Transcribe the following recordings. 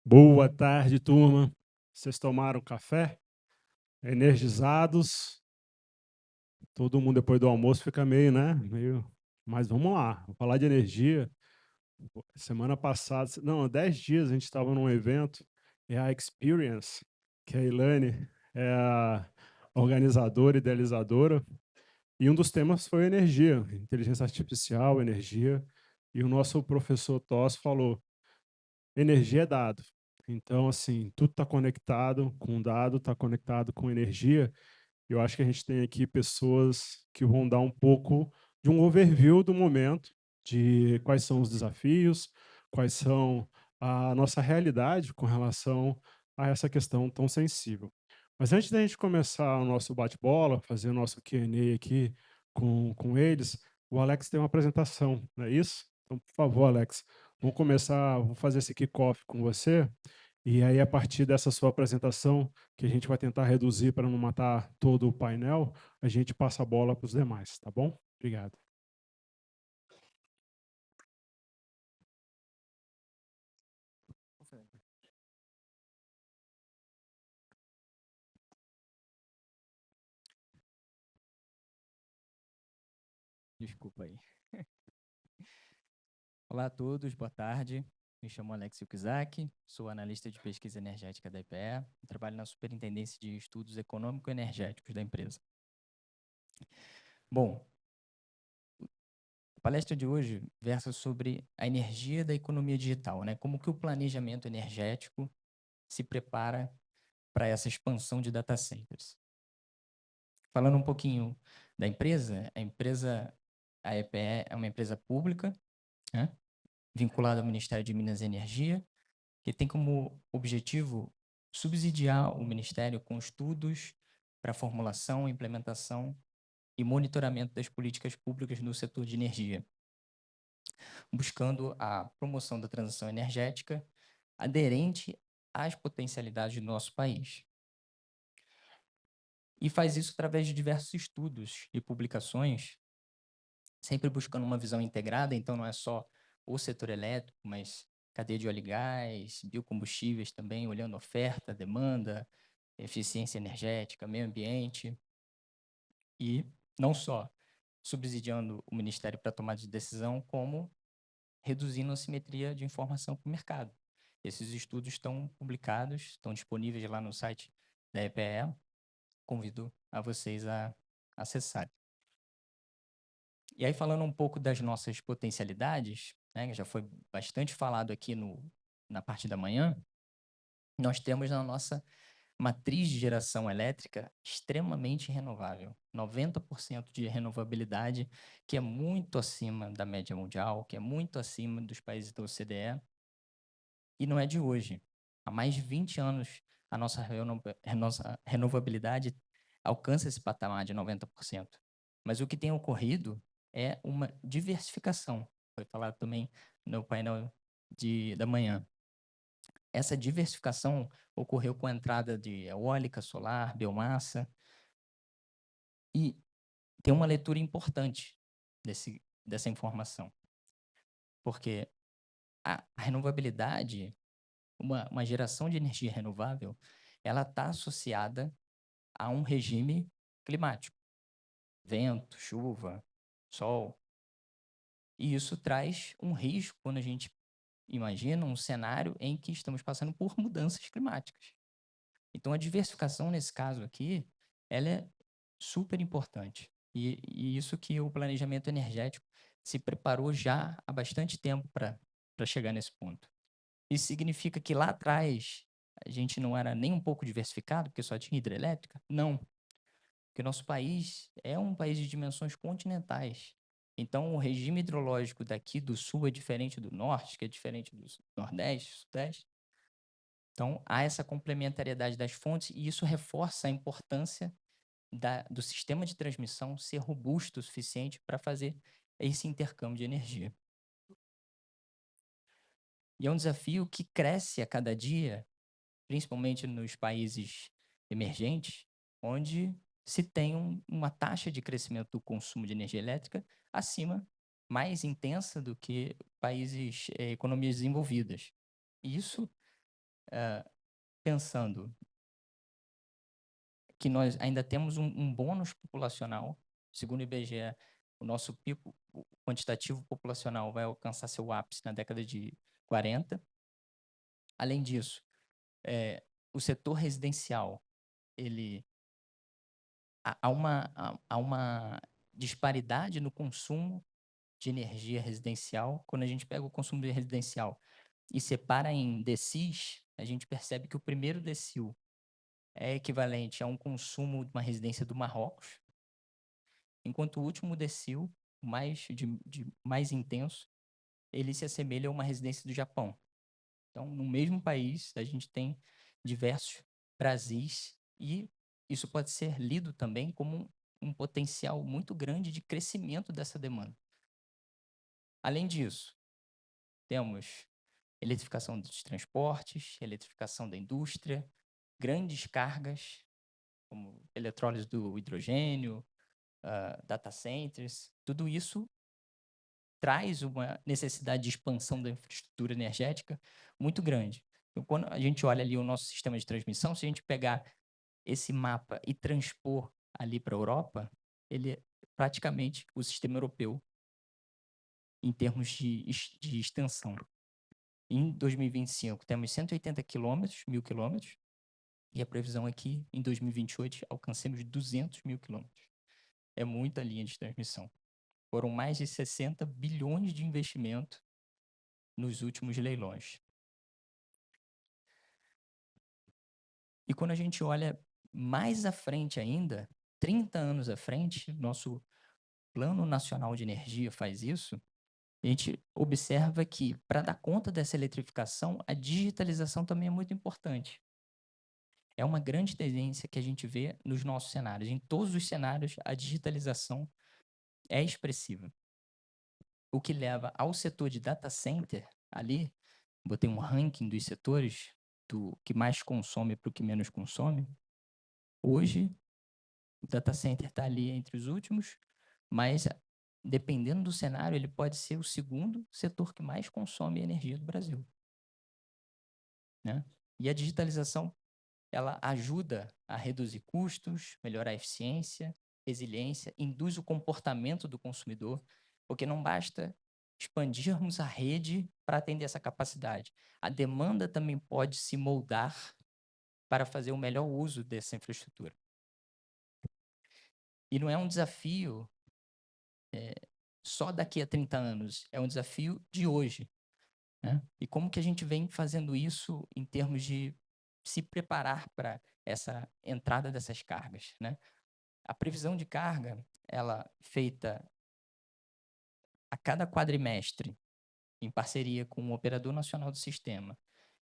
Boa tarde, turma. Vocês tomaram café? Energizados? Todo mundo depois do almoço fica meio, né? Mas vamos lá, vou falar de energia. Semana passada, não, 10 dias a gente estava num evento, é a Experience, que a Ilane é a organizadora, idealizadora, e um dos temas foi energia, inteligência artificial, energia, e o nosso professor Toss falou, energia é dado. Então, assim, tudo está conectado com dado, está conectado com energia. Eu acho que a gente tem aqui pessoas que vão dar um pouco de um overview do momento, de quais são os desafios, quais são a nossa realidade com relação a essa questão tão sensível. Mas antes da gente começar o nosso bate-bola, fazer o nosso Q&A aqui com eles, o Alex tem uma apresentação, não é isso? Então, por favor, Alex, vamos começar, vou fazer esse kickoff com você, e aí, a partir dessa sua apresentação, que a gente vai tentar reduzir para não matar todo o painel, a gente passa a bola para os demais, tá bom? Obrigado. Desculpa aí. Olá a todos, boa tarde. Me chamo Alex Yukizaki, sou analista de pesquisa energética da EPE e trabalho na Superintendência de Estudos Econômico-Energéticos da empresa. Bom, a palestra de hoje versa sobre a energia da economia digital, né? Como que o planejamento energético se prepara para essa expansão de data centers. Falando um pouquinho da empresa, a EPE é uma empresa pública, né? Vinculada ao Ministério de Minas e Energia, que tem como objetivo subsidiar o Ministério com estudos para formulação, implementação e monitoramento das políticas públicas no setor de energia, buscando a promoção da transição energética aderente às potencialidades do nosso país. E faz isso através de diversos estudos e publicações, sempre buscando uma visão integrada, então não é só o setor elétrico, mas cadeia de óleo e gás, biocombustíveis também, olhando oferta, demanda, eficiência energética, meio ambiente, e não só subsidiando o Ministério para tomar de decisão, como reduzindo a assimetria de informação para o mercado. Esses estudos estão publicados, estão disponíveis lá no site da EPE, convido a vocês a acessarem. E aí, falando um pouco das nossas potencialidades, né, que já foi bastante falado aqui na parte da manhã, nós temos na nossa matriz de geração elétrica extremamente renovável, 90% de renovabilidade, que é muito acima da média mundial, que é muito acima dos países da OCDE, e não é de hoje. Há mais de 20 anos, a nossa renovabilidade alcança esse patamar de 90%. Mas o que tem ocorrido é uma diversificação, foi falado também no painel da manhã. Essa diversificação ocorreu com a entrada de eólica, solar, biomassa, e tem uma leitura importante dessa informação, porque a renovabilidade, uma geração de energia renovável, ela está associada a um regime climático, vento, chuva, sol, e isso traz um risco quando a gente imagina um cenário em que estamos passando por mudanças climáticas. Então, a diversificação, nesse caso aqui, ela é super importante. E isso que o planejamento energético se preparou já há bastante tempo para chegar nesse ponto. Isso significa que lá atrás a gente não era nem um pouco diversificado, porque só tinha hidrelétrica? Não. Porque nosso país é um país de dimensões continentais. Então, o regime hidrológico daqui do sul é diferente do norte, que é diferente do nordeste, sudeste. Então, há essa complementariedade das fontes e isso reforça a importância do sistema de transmissão ser robusto o suficiente para fazer esse intercâmbio de energia. E é um desafio que cresce a cada dia, principalmente nos países emergentes, onde se tem uma taxa de crescimento do consumo de energia elétrica acima, mais intensa do que economias desenvolvidas. E isso pensando que nós ainda temos um bônus populacional. Segundo o IBGE, o nosso pico quantitativo populacional vai alcançar seu ápice na década de 40. Além disso, o setor residencial, há uma disparidade no consumo de energia residencial. Quando a gente pega o consumo de residencial e separa em decils, a gente percebe que o primeiro decil é equivalente a um consumo de uma residência do Marrocos, enquanto o último decil, mais intenso, ele se assemelha a uma residência do Japão. Então, no mesmo país, a gente tem diversos Brasis e isso pode ser lido também como um potencial muito grande de crescimento dessa demanda. Além disso, temos eletrificação dos transportes, eletrificação da indústria, grandes cargas, como eletrólise do hidrogênio, data centers, tudo isso traz uma necessidade de expansão da infraestrutura energética muito grande. Então, quando a gente olha ali o nosso sistema de transmissão, se a gente pegar esse mapa e transpor ali para a Europa, ele é praticamente o sistema europeu em termos de extensão. Em 2025, temos 180 quilômetros, 1.000 quilômetros, e a previsão é que em 2028 alcancemos 200 mil quilômetros. É muita linha de transmissão. Foram mais de 60 bilhões de investimento nos últimos leilões. E quando a gente olha mais à frente ainda, 30 anos à frente, nosso Plano Nacional de Energia faz isso, a gente observa que, para dar conta dessa eletrificação, a digitalização também é muito importante. É uma grande tendência que a gente vê nos nossos cenários. Em todos os cenários, a digitalização é expressiva. O que leva ao setor de data center, ali, botei um ranking dos setores, do que mais consome para o que menos consome. Hoje, o data center está ali entre os últimos, mas dependendo do cenário, ele pode ser o segundo setor que mais consome energia do Brasil. Né? E a digitalização, ela ajuda a reduzir custos, melhorar a eficiência, resiliência, induz o comportamento do consumidor, porque não basta expandirmos a rede para atender essa capacidade. A demanda também pode se moldar para fazer o melhor uso dessa infraestrutura. E não é um desafio só daqui a 30 anos, é um desafio de hoje. Né? E como que a gente vem fazendo isso em termos de se preparar para essa entrada dessas cargas, né? A previsão de carga, ela feita a cada quadrimestre, em parceria com o Operador Nacional do Sistema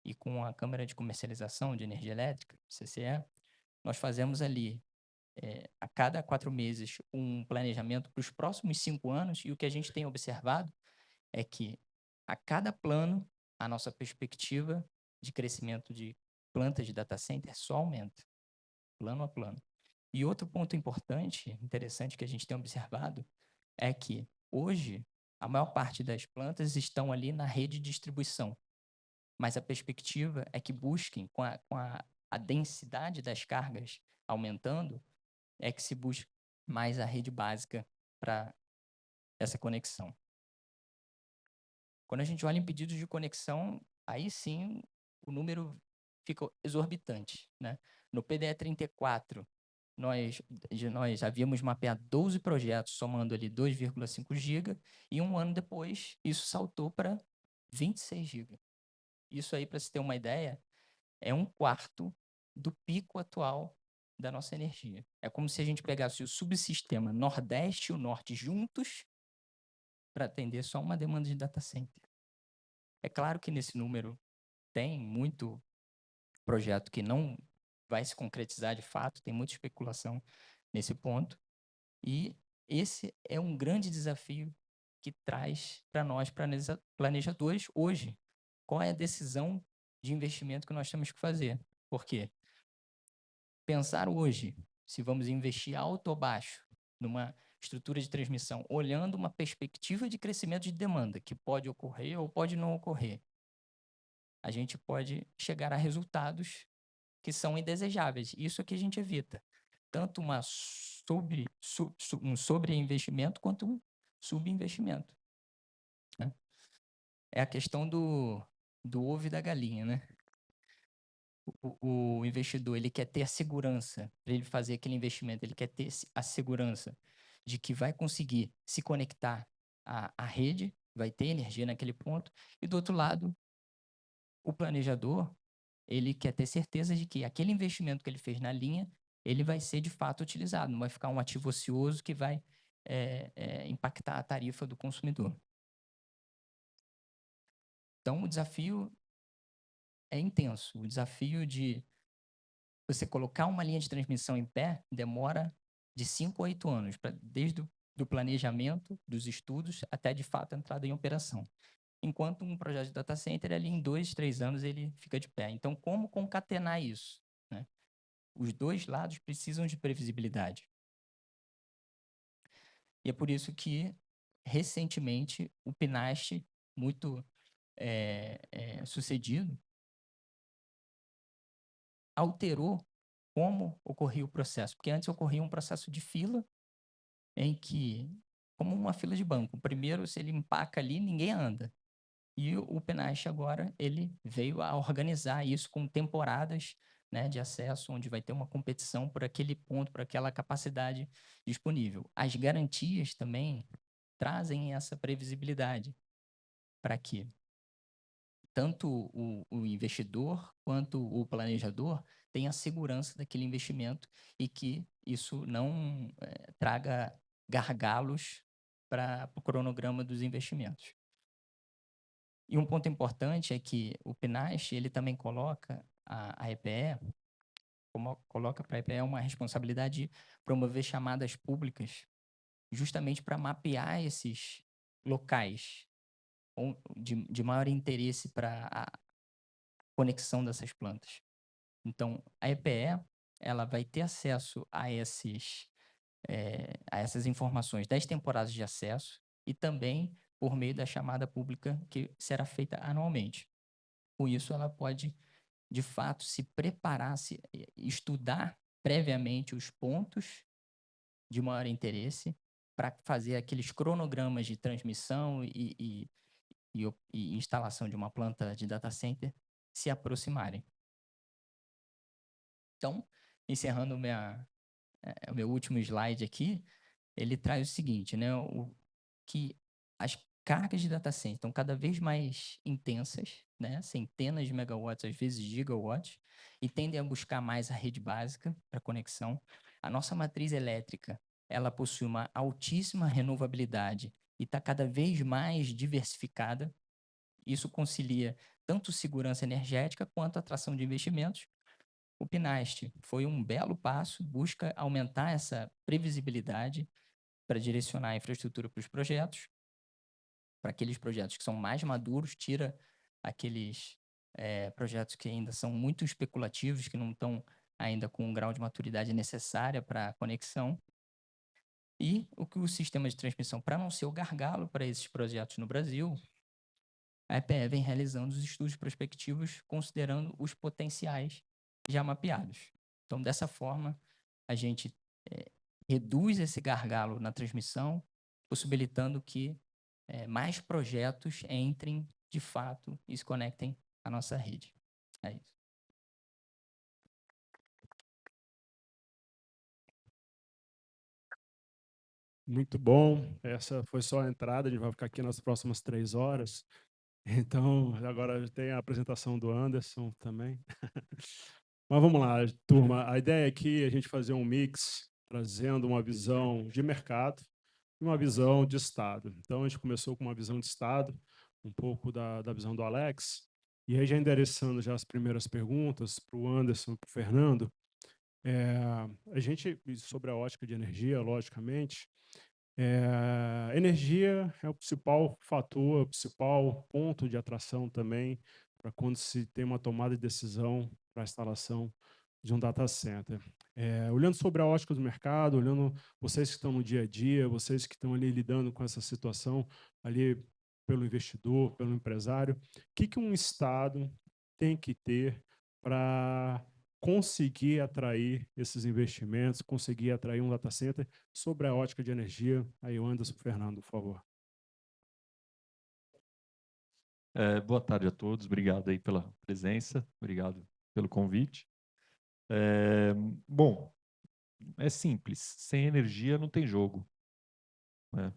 e com a Câmara de Comercialização de Energia Elétrica, CCE, nós fazemos ali, a cada 4 meses, um planejamento para os próximos 5 anos, e o que a gente tem observado é que, a cada plano, a nossa perspectiva de crescimento de plantas de data center só aumenta, plano a plano. E outro ponto importante, interessante, que a gente tem observado, é que, hoje, a maior parte das plantas estão ali na rede de distribuição, mas a perspectiva é que busquem, com a densidade das cargas aumentando, é que se busque mais a rede básica para essa conexão. Quando a gente olha em pedidos de conexão, aí sim o número fica exorbitante. Né? No PDE 34, nós havíamos mapeado 12 projetos, somando ali 2,5 GB, e um ano depois, isso saltou para 26 GB. Isso aí, para se ter uma ideia, é 1/4 do pico atual da nossa energia. É como se a gente pegasse o subsistema Nordeste e o Norte juntos para atender só uma demanda de data center. É claro que nesse número tem muito projeto que não vai se concretizar de fato, tem muita especulação nesse ponto, e esse é um grande desafio que traz para nós, planejadores, hoje. Qual é a decisão de investimento que nós temos que fazer? Por quê? Pensar hoje, se vamos investir alto ou baixo numa estrutura de transmissão, olhando uma perspectiva de crescimento de demanda, que pode ocorrer ou pode não ocorrer, a gente pode chegar a resultados que são indesejáveis. Isso é que a gente evita. Tanto um sobreinvestimento quanto um subinvestimento, né? É a questão do ovo e da galinha, né? O investidor, ele quer ter a segurança para ele fazer aquele investimento, ele quer ter a segurança de que vai conseguir se conectar à rede, vai ter energia naquele ponto, e do outro lado, o planejador, ele quer ter certeza de que aquele investimento que ele fez na linha, ele vai ser de fato utilizado, não vai ficar um ativo ocioso que vai impactar a tarifa do consumidor. Então, o desafio é intenso. O desafio de você colocar uma linha de transmissão em pé demora de 5 a 8 anos, desde do planejamento, dos estudos, até de fato a entrada em operação. Enquanto um projeto de data center, ali em 2, 3 anos, ele fica de pé. Então, como concatenar isso, né? Os dois lados precisam de previsibilidade. E é por isso que, recentemente, o PNAST, muito sucedido, alterou como ocorria o processo. Porque antes ocorria um processo de fila, em que, como uma fila de banco, primeiro, se ele empaca ali, ninguém anda. E o PNAST agora, ele veio a organizar isso com temporadas, né, de acesso, onde vai ter uma competição por aquele ponto, por aquela capacidade disponível. As garantias também trazem essa previsibilidade para que tanto o investidor quanto o planejador tenha segurança daquele investimento e que isso não traga gargalos para o cronograma dos investimentos. E um ponto importante é que o PNAST, ele também coloca a EPE, coloca para a EPE uma responsabilidade de promover chamadas públicas, justamente para mapear esses locais de maior interesse para a conexão dessas plantas. Então, a EPE, ela vai ter acesso a essas informações das temporadas de acesso e também por meio da chamada pública que será feita anualmente. Com isso, ela pode, de fato, se preparar, estudar previamente os pontos de maior interesse para fazer aqueles cronogramas de transmissão e instalação de uma planta de data center se aproximarem. Então, encerrando o meu último slide aqui, ele traz o seguinte, né? Que as cargas de data center estão cada vez mais intensas, né? Centenas de megawatts, às vezes gigawatts, e tendem a buscar mais a rede básica para conexão. A nossa matriz elétrica, ela possui uma altíssima renovabilidade e está cada vez mais diversificada. Isso concilia tanto segurança energética quanto atração de investimentos. O PNAST foi um belo passo, busca aumentar essa previsibilidade para direcionar a infraestrutura para os projetos, para aqueles projetos que são mais maduros, tira aqueles projetos que ainda são muito especulativos, que não estão ainda com o grau de maturidade necessária para a conexão. E o sistema de transmissão, para não ser o gargalo para esses projetos no Brasil, a EPE vem realizando os estudos prospectivos considerando os potenciais já mapeados. Então, dessa forma, a gente reduz esse gargalo na transmissão, possibilitando que mais projetos entrem de fato e se conectem à nossa rede. É isso. Muito bom. Essa foi só a entrada, a gente vai ficar aqui nas próximas 3 horas. Então, agora tem a apresentação do Anderson também. Mas vamos lá, turma. A ideia aqui é a gente fazer um mix, trazendo uma visão de mercado e uma visão de Estado. Então, a gente começou com uma visão de Estado, um pouco da visão do Alex, e aí já endereçando já as primeiras perguntas para o Anderson e para o Fernando, a gente, sobre a ótica de energia, logicamente, energia é o principal fator, o principal ponto de atração também para quando se tem uma tomada de decisão para a instalação de um data center. Olhando sobre a ótica do mercado, olhando vocês que estão no dia a dia, vocês que estão ali lidando com essa situação ali pelo investidor, pelo empresário, o que um Estado tem que ter para conseguir atrair esses investimentos, conseguir atrair um data center sobre a ótica de energia? Aí o Anderson Fernando, por favor. Boa tarde a todos, obrigado aí pela presença, obrigado pelo convite. Bom, é simples, sem energia não tem jogo, né?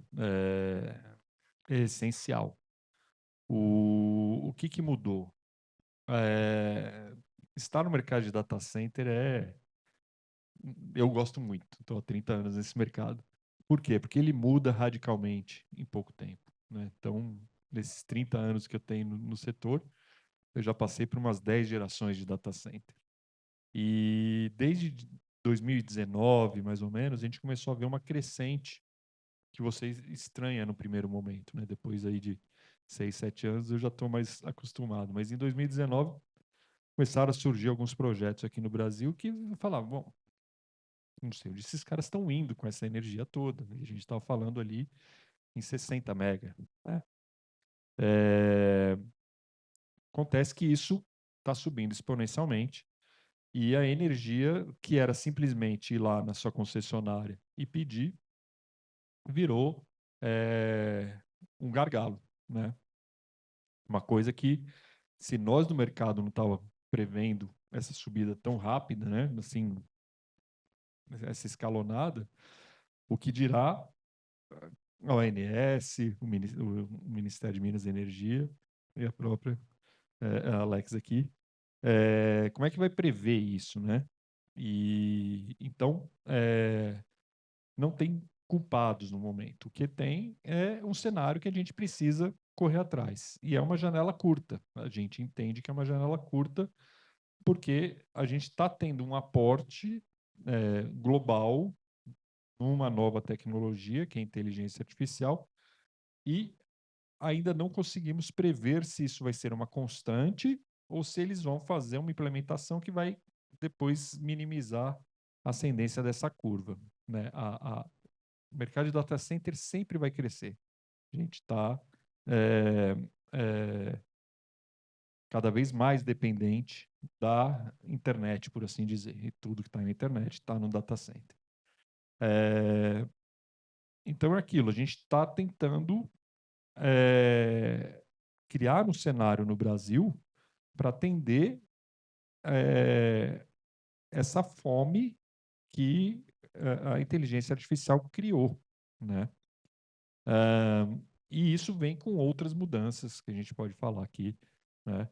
É essencial. O que mudou? Estar no mercado de data center eu gosto muito, estou há 30 anos nesse mercado. Por quê? Porque ele muda radicalmente em pouco tempo, né? Então, nesses 30 anos que eu tenho no setor, eu já passei por umas 10 gerações de data center. E desde 2019, mais ou menos, a gente começou a ver uma crescente que você estranha no primeiro momento, né? Depois aí de 6, 7 anos eu já estou mais acostumado. Mas em 2019 começaram a surgir alguns projetos aqui no Brasil que falavam, bom, não sei onde esses caras estão indo com essa energia toda, né? A gente estava falando ali em 60 mega, né? Acontece que isso está subindo exponencialmente e a energia que era simplesmente ir lá na sua concessionária e pedir virou um gargalo, né? Uma coisa que, se nós do mercado não estava prevendo essa subida tão rápida, né? Assim, essa escalonada, o que dirá a ONS, o Ministério de Minas e Energia e a própria a Alex aqui, como é que vai prever isso, né? E então não tem culpados no momento. O que tem é um cenário que a gente precisa correr atrás. E é uma janela curta. A gente entende que é uma janela curta porque a gente está tendo um aporte global numa nova tecnologia, que é a inteligência artificial, e ainda não conseguimos prever se isso vai ser uma constante ou se eles vão fazer uma implementação que vai depois minimizar a ascendência dessa curva, né? O mercado de data center sempre vai crescer. A gente está cada vez mais dependente da internet, por assim dizer. E tudo que está na internet está no data center. Então é aquilo, a gente está tentando criar um cenário no Brasil para atender essa fome que a inteligência artificial criou, né? E isso vem com outras mudanças que a gente pode falar aqui, né?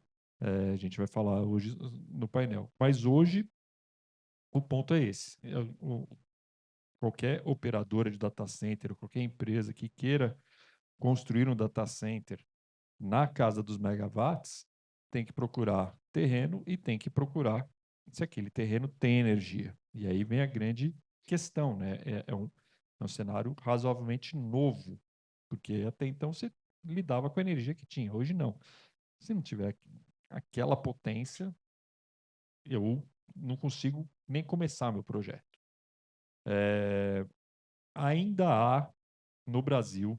A gente vai falar hoje no painel. Mas hoje o ponto é esse. Qualquer operadora de data center, qualquer empresa que queira construir um data center na casa dos megawatts, tem que procurar terreno e tem que procurar se aquele terreno tem energia. E aí vem a grande questão, né? É um cenário razoavelmente novo, porque até então você lidava com a energia que tinha. Hoje não. Se não tiver aquela potência, eu não consigo nem começar meu projeto. Ainda há no Brasil,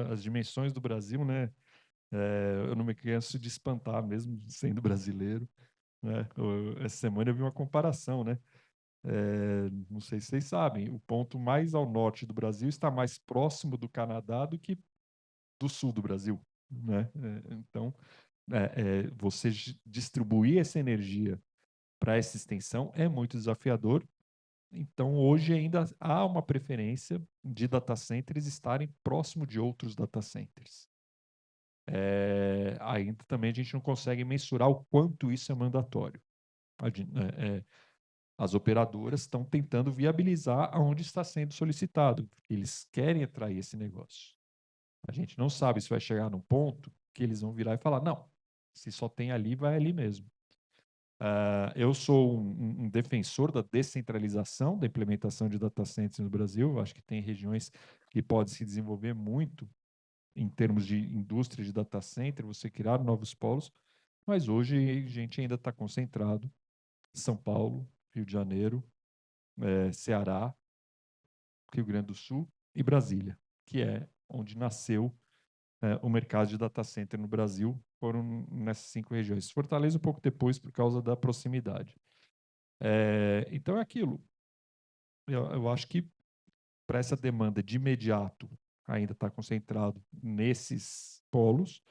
as dimensões do Brasil, né? Eu não me canso de espantar, mesmo sendo brasileiro, né? Essa semana eu vi uma comparação, né? Não sei se vocês sabem, o ponto mais ao norte do Brasil está mais próximo do Canadá do que do sul do Brasil, né? Então, você distribuir essa energia para essa extensão é muito desafiador. Então, hoje ainda há uma preferência de data centers estarem próximo de outros data centers. Ainda também a gente não consegue mensurar o quanto isso é mandatório. As operadoras estão tentando viabilizar aonde está sendo solicitado. Eles querem atrair esse negócio. A gente não sabe se vai chegar num ponto que eles vão virar e falar, não, se só tem ali, vai ali mesmo. Eu sou um defensor da descentralização da implementação de data centers no Brasil. Acho que tem regiões que podem se desenvolver muito em termos de indústria de data center, você criar novos polos, mas hoje a gente ainda está concentrado em São Paulo, Rio de Janeiro, Ceará, Rio Grande do Sul e Brasília, que é onde nasceu o mercado de data center no Brasil foram nessas 5 regiões. Fortaleza um pouco depois por causa da proximidade. Então é aquilo. Eu acho que para essa demanda de imediato ainda está concentrado nesses polos,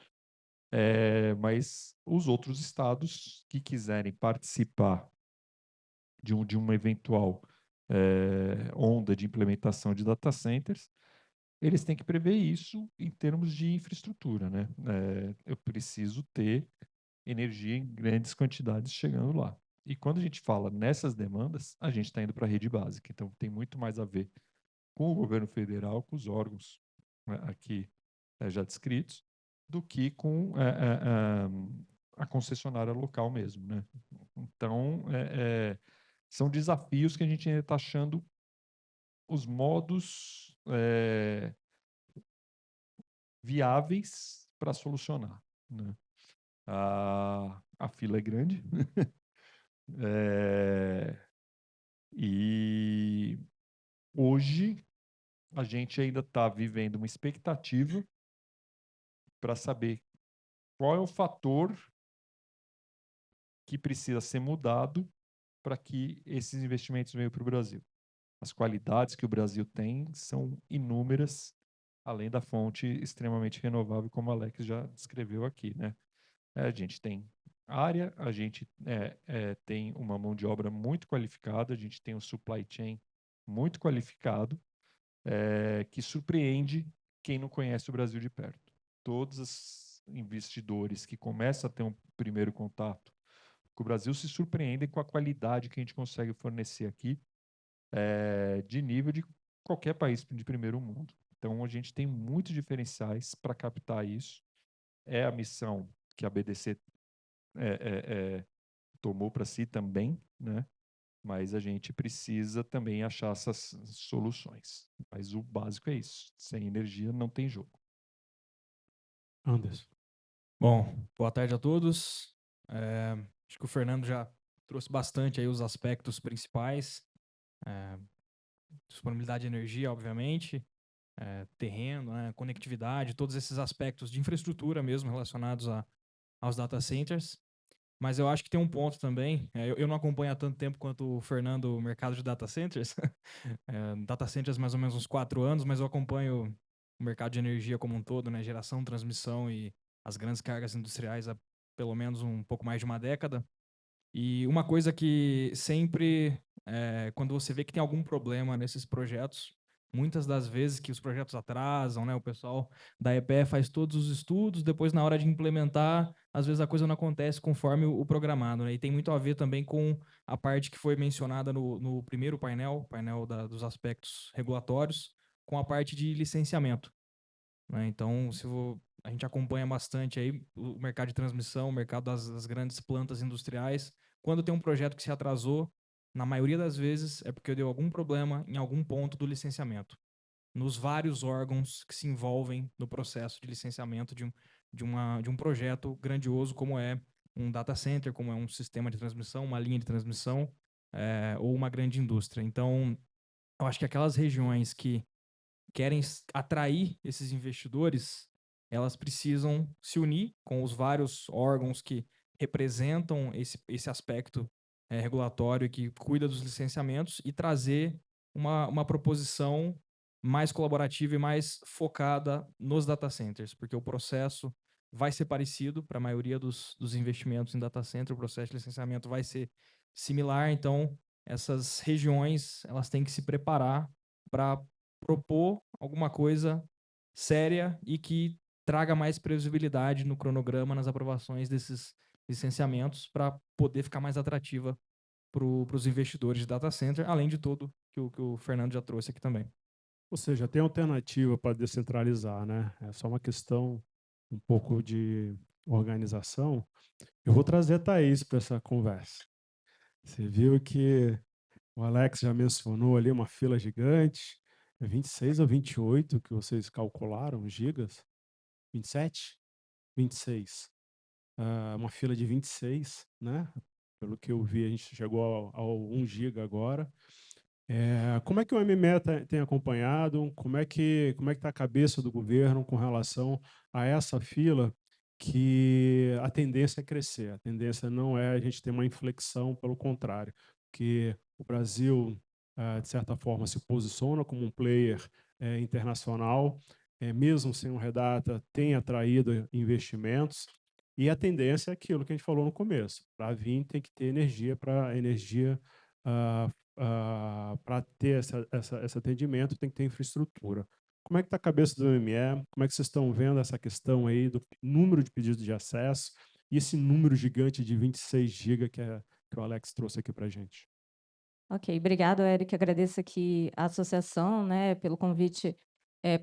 mas os outros estados que quiserem participar de uma eventual onda de implementação de data centers, eles têm que prever isso em termos de infraestrutura, né? Eu preciso ter energia em grandes quantidades chegando lá. E quando a gente fala nessas demandas, a gente está indo para a rede básica. Então, tem muito mais a ver com o governo federal, com os órgãos, né, aqui já descritos, do que com a concessionária local mesmo, né? Então, são desafios que a gente ainda está achando os modos viáveis para solucionar, né? A fila é grande e hoje a gente ainda está vivendo uma expectativa para saber qual é o fator que precisa ser mudado para que esses investimentos venham para o Brasil. As qualidades que o Brasil tem são inúmeras, além da fonte extremamente renovável, como o Alex já descreveu aqui, né? A gente tem área, a gente tem uma mão de obra muito qualificada, a gente tem um supply chain muito qualificado, que surpreende quem não conhece o Brasil de perto. Todos os investidores que começam a ter um primeiro contato com o Brasil se surpreendem com a qualidade que a gente consegue fornecer aqui, de nível de qualquer país de primeiro mundo. Então, a gente tem muitos diferenciais para captar isso. É a missão que a BDC tomou para si também, né? Mas a gente precisa também achar essas soluções. Mas o básico é isso. Sem energia não tem jogo. Anderson. Bom, boa tarde a todos. Acho que o Fernando já trouxe bastante aí os aspectos principais. Disponibilidade de energia, obviamente, terreno, né, conectividade, todos esses aspectos de infraestrutura mesmo relacionados aos data centers. Mas eu acho que tem um ponto também, eu não acompanho há tanto tempo quanto o Fernando o mercado de data centers, data centers mais ou menos uns 4 anos, mas eu acompanho o mercado de energia como um todo, né, geração, transmissão e as grandes cargas industriais há pelo menos um pouco mais de uma década. E uma coisa que sempre, quando você vê que tem algum problema nesses projetos, muitas das vezes que os projetos atrasam, né, o pessoal da EPE faz todos os estudos, depois na hora de implementar, às vezes a coisa não acontece conforme o programado, né, e tem muito a ver também com a parte que foi mencionada no primeiro painel dos aspectos regulatórios, com a parte de licenciamento, né? Então, a gente acompanha bastante aí o mercado de transmissão, o mercado das grandes plantas industriais. Quando tem um projeto que se atrasou, na maioria das vezes é porque deu algum problema em algum ponto do licenciamento, nos vários órgãos que se envolvem no processo de licenciamento de um projeto grandioso como é um data center, como é um sistema de transmissão, uma linha de transmissão, ou uma grande indústria. Então, eu acho que aquelas regiões que querem atrair esses investidores, elas precisam se unir com os vários órgãos que representam esse aspecto regulatório que cuida dos licenciamentos e trazer uma proposição mais colaborativa e mais focada nos data centers, porque o processo vai ser parecido para a maioria dos investimentos em data center, o processo de licenciamento vai ser similar, então essas regiões elas têm que se preparar para propor alguma coisa séria e que traga mais previsibilidade no cronograma, nas aprovações desses licenciamentos, para poder ficar mais atrativa para os investidores de data center, além de tudo que o Fernando já trouxe aqui também. Ou seja, tem alternativa para descentralizar, né? É só uma questão um pouco de organização. Eu vou trazer a Thaís para essa conversa. Você viu que o Alex já mencionou ali uma fila gigante. É 26 ou 28 que vocês calcularam, gigas? 27? 26. Uma fila de 26, né? Pelo que eu vi, a gente chegou ao 1 giga agora. Como é que o MME tem acompanhado? Como é que está a cabeça do governo com relação a essa fila, que a tendência é crescer, a tendência não é a gente ter uma inflexão, pelo contrário, que o Brasil, de certa forma, se posiciona como um player internacional, mesmo sem um Redata, tem atraído investimentos, e a tendência é aquilo que a gente falou no começo: para vir tem que ter energia, para energia para ter esse atendimento, tem que ter infraestrutura. Como é que está a cabeça do ME? Como é que vocês estão vendo essa questão aí do número de pedidos de acesso e esse número gigante de 26 GB que o Alex trouxe aqui para a gente? Ok, obrigado, Eric. Agradeço aqui a associação, né, pelo convite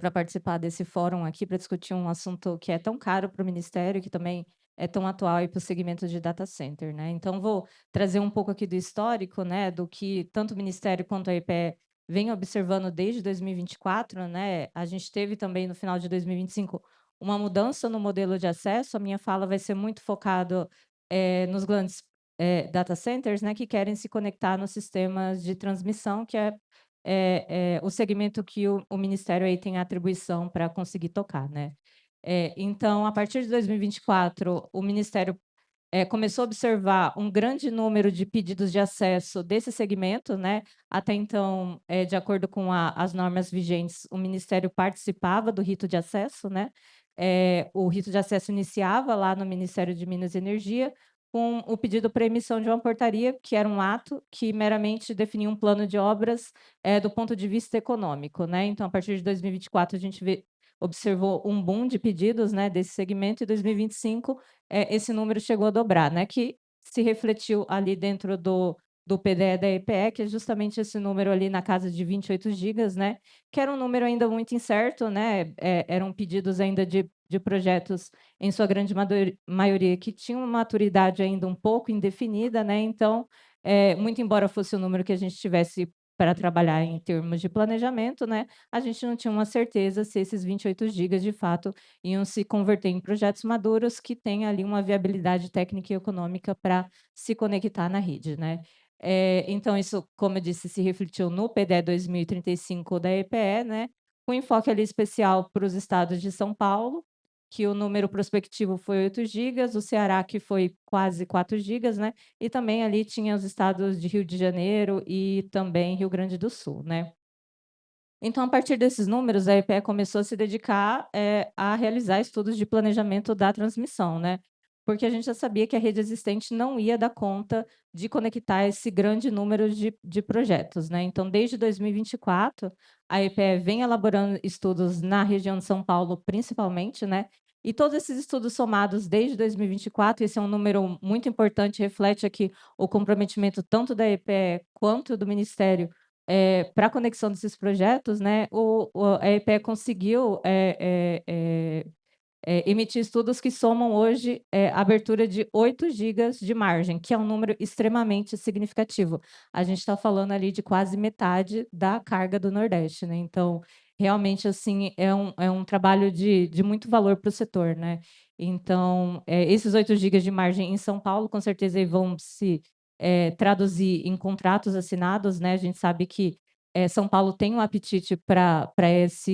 para participar desse fórum aqui para discutir um assunto que é tão caro para o Ministério, que também é tão atual para o segmento de data center, né? Então, vou trazer um pouco aqui do histórico, né, do que tanto o Ministério quanto a EPE vem observando desde 2024, né? A gente teve também no final de 2025 uma mudança no modelo de acesso. A minha fala vai ser muito focado nos grandes data centers, né, que querem se conectar nos sistemas de transmissão, que é o segmento que o Ministério aí tem a atribuição para conseguir tocar, né? Então, a partir de 2024, o Ministério começou a observar um grande número de pedidos de acesso desse segmento, né? Até então, de acordo com as normas vigentes, o Ministério participava do rito de acesso, né? O rito de acesso iniciava lá no Ministério de Minas e Energia, com o pedido para emissão de uma portaria, que era um ato que meramente definia um plano de obras do ponto de vista econômico, né? Então, a partir de 2024, a gente observou um boom de pedidos, né, desse segmento, e 2025 esse número chegou a dobrar, né, que se refletiu ali dentro do PDE da EPE, que é justamente esse número ali na casa de 28 gigas, né, que era um número ainda muito incerto, né, eram pedidos ainda de projetos, em sua grande maioria, que tinham uma maturidade ainda um pouco indefinida, né, então, muito embora fosse o número que a gente tivesse para trabalhar em termos de planejamento, né, a gente não tinha uma certeza se esses 28 gigas, de fato, iam se converter em projetos maduros que têm ali uma viabilidade técnica e econômica para se conectar na rede, né. Então isso, como eu disse, se refletiu no PDE 2035 da EPE, né, com enfoque ali especial para os estados de São Paulo, que o número prospectivo foi 8 gigas, o Ceará, que foi quase 4 gigas, né, e também ali tinha os estados de Rio de Janeiro e também Rio Grande do Sul, né. Então, a partir desses números, a EPE começou a se dedicar a realizar estudos de planejamento da transmissão, né? Porque a gente já sabia que a rede existente não ia dar conta de conectar esse grande número de projetos, né? Então, desde 2024, a EPE vem elaborando estudos na região de São Paulo, principalmente, né? E todos esses estudos somados desde 2024, esse é um número muito importante, reflete aqui o comprometimento tanto da EPE quanto do Ministério para a conexão desses projetos, né, a EPE conseguiu emitir estudos que somam hoje a abertura de 8 gigas de margem, que é um número extremamente significativo. A gente está falando ali de quase metade da carga do Nordeste, né? Então, realmente, assim, é um trabalho de muito valor para o setor, né? Então, esses 8 gigas de margem em São Paulo, com certeza, aí vão se traduzir em contratos assinados, né? A gente sabe que São Paulo tem um apetite para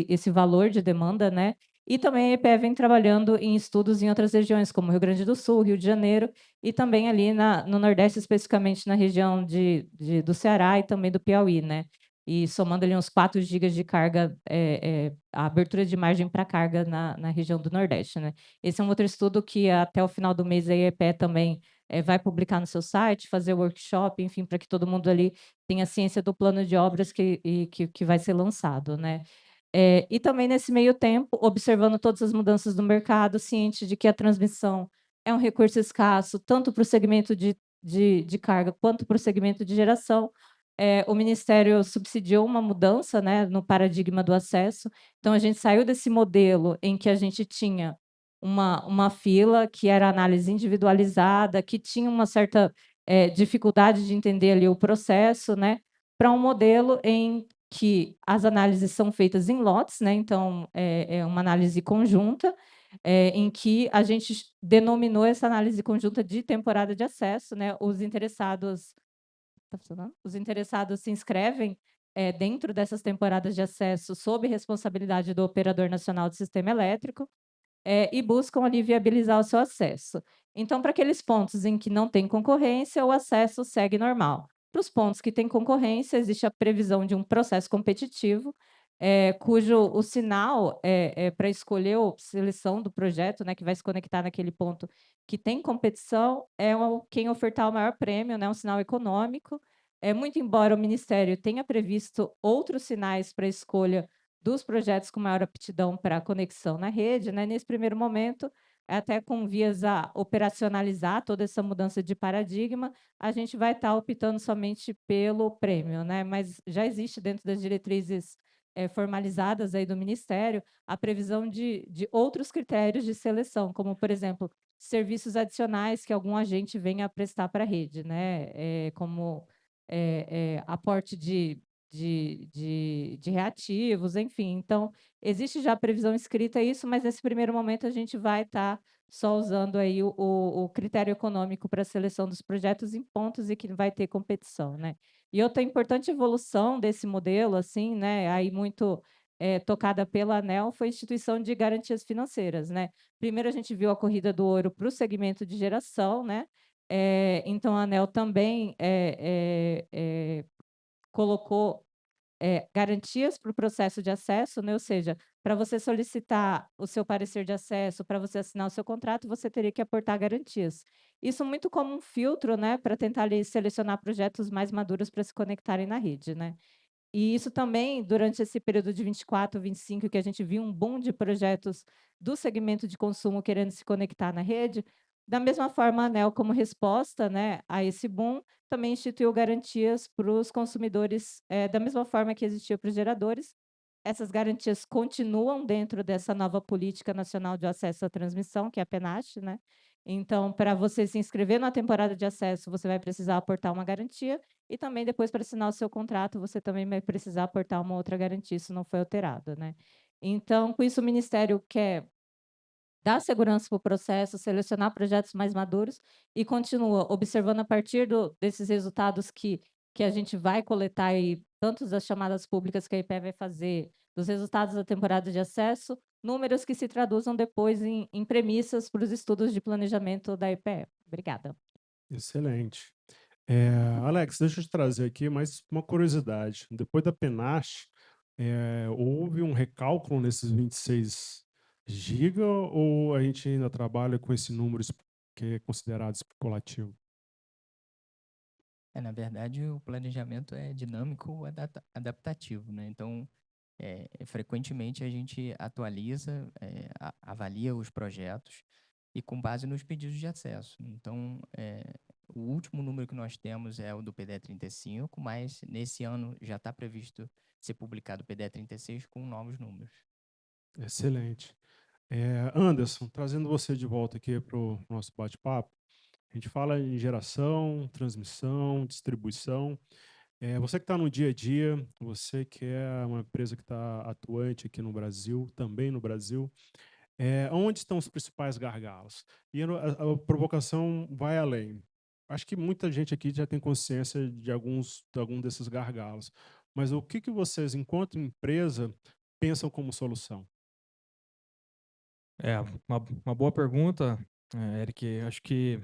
esse valor de demanda, né? E também a EPE vem trabalhando em estudos em outras regiões, como Rio Grande do Sul, Rio de Janeiro, e também ali no Nordeste, especificamente na região do Ceará e também do Piauí, né? E somando ali uns 4 gigas de carga, a abertura de margem para carga na região do Nordeste, né? Esse é um outro estudo que até o final do mês a EPE também vai publicar no seu site, fazer workshop, enfim, para que todo mundo ali tenha ciência do plano de obras que vai ser lançado, né? E também nesse meio tempo, observando todas as mudanças do mercado, ciente de que a transmissão é um recurso escasso, tanto para o segmento de carga quanto para o segmento de geração, o Ministério subsidiou uma mudança, né, no paradigma do acesso. Então, a gente saiu desse modelo em que a gente tinha uma fila que era análise individualizada, que tinha uma certa dificuldade de entender ali o processo, né, para um modelo em que as análises são feitas em lotes, né, então é uma análise conjunta, em que a gente denominou essa análise conjunta de temporada de acesso, né, os interessados. Tá funcionando? Os interessados se inscrevem dentro dessas temporadas de acesso sob responsabilidade do Operador Nacional do Sistema Elétrico, e buscam ali viabilizar o seu acesso. Então, para aqueles pontos em que não tem concorrência, o acesso segue normal. Para os pontos que têm concorrência, existe a previsão de um processo competitivo, cujo o sinal para escolher a seleção do projeto, né, que vai se conectar naquele ponto que tem competição, quem ofertar o maior prêmio, né, um sinal econômico. Muito embora o Ministério tenha previsto outros sinais para escolha dos projetos com maior aptidão para conexão na rede, né, nesse primeiro momento, até com vias a operacionalizar toda essa mudança de paradigma, a gente vai estar optando somente pelo prêmio, né? Mas já existe dentro das diretrizes formalizadas aí do Ministério a previsão de outros critérios de seleção, como, por exemplo, serviços adicionais que algum agente venha a prestar para a rede, né? Como aporte de reativos, enfim. Então, existe já a previsão escrita isso, mas nesse primeiro momento a gente vai estar só usando aí o critério econômico para a seleção dos projetos em pontos e que vai ter competição, né? E outra importante evolução desse modelo, assim, né, aí muito tocada pela ANEEL, foi a instituição de garantias financeiras, né? Primeiro a gente viu a corrida do ouro para o segmento de geração, né? Então a ANEEL também colocou garantias para o processo de acesso, né? Ou seja, para você solicitar o seu parecer de acesso, para você assinar o seu contrato, você teria que aportar garantias. Isso muito como um filtro, né, para tentar ali selecionar projetos mais maduros para se conectarem na rede, né? E isso também, durante esse período de 24, 25, que a gente viu um boom de projetos do segmento de consumo querendo se conectar na rede, da mesma forma, a ANEEL, como resposta, né, a esse boom, também instituiu garantias para os consumidores, da mesma forma que existia para os geradores. Essas garantias continuam dentro dessa nova Política Nacional de Acesso à Transmissão, que é a PENACH, né? Então, para você se inscrever na temporada de acesso, você vai precisar aportar uma garantia, e também depois, para assinar o seu contrato, você também vai precisar aportar uma outra garantia, se não foi alterado, né? Então, com isso, o Ministério quer dar segurança para o processo, selecionar projetos mais maduros e continua observando a partir desses resultados que a gente vai coletar aí, tanto das chamadas públicas que a IPE vai fazer, dos resultados da temporada de acesso, números que se traduzam depois em premissas para os estudos de planejamento da IPE. Obrigada. Excelente. Alex, deixa eu te trazer aqui mais uma curiosidade. Depois da PENACH, houve um recálculo nesses 26 GB ou a gente ainda trabalha com esse número que é considerado especulativo? Na verdade, o planejamento é dinâmico, adaptativo, né? Então, frequentemente a gente atualiza, avalia os projetos e com base nos pedidos de acesso. Então, o último número que nós temos é o do PDE 35, mas nesse ano já está previsto ser publicado o PDE 36 com novos números. Excelente. Anderson, trazendo você de volta aqui para o nosso bate-papo, a gente fala em geração, transmissão, distribuição. Você que está no dia a dia, você que é uma empresa que está atuante aqui no Brasil, também no Brasil, onde estão os principais gargalos? E a provocação vai além. Acho que muita gente aqui já tem consciência de algum desses gargalos. Mas o que vocês, enquanto empresa, pensam como solução? Uma boa pergunta, Eric. Acho que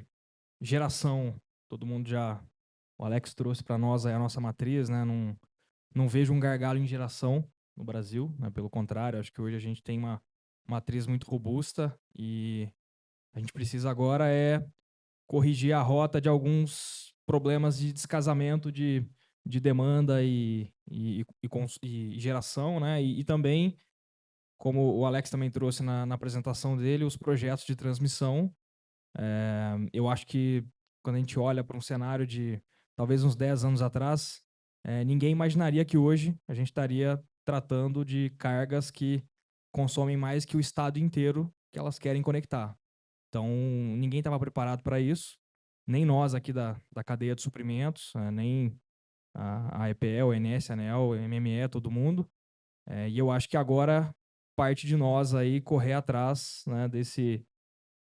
geração, todo mundo já... O Alex trouxe para nós a nossa matriz, né? Não vejo um gargalo em geração no Brasil, né? Pelo contrário, acho que hoje a gente tem uma matriz muito robusta e a gente precisa agora corrigir a rota de alguns problemas de descasamento de demanda e geração, né? E também, como o Alex também trouxe na apresentação dele, os projetos de transmissão. Eu acho que quando a gente olha para um cenário de talvez uns 10 anos atrás, ninguém imaginaria que hoje a gente estaria tratando de cargas que consomem mais que o estado inteiro que elas querem conectar. Então, ninguém estava preparado para isso, nem nós aqui da cadeia de suprimentos, nem a EPE, o ENS, a ANEEL, o MME, todo mundo. E eu acho que agora parte de nós aí correr atrás, né,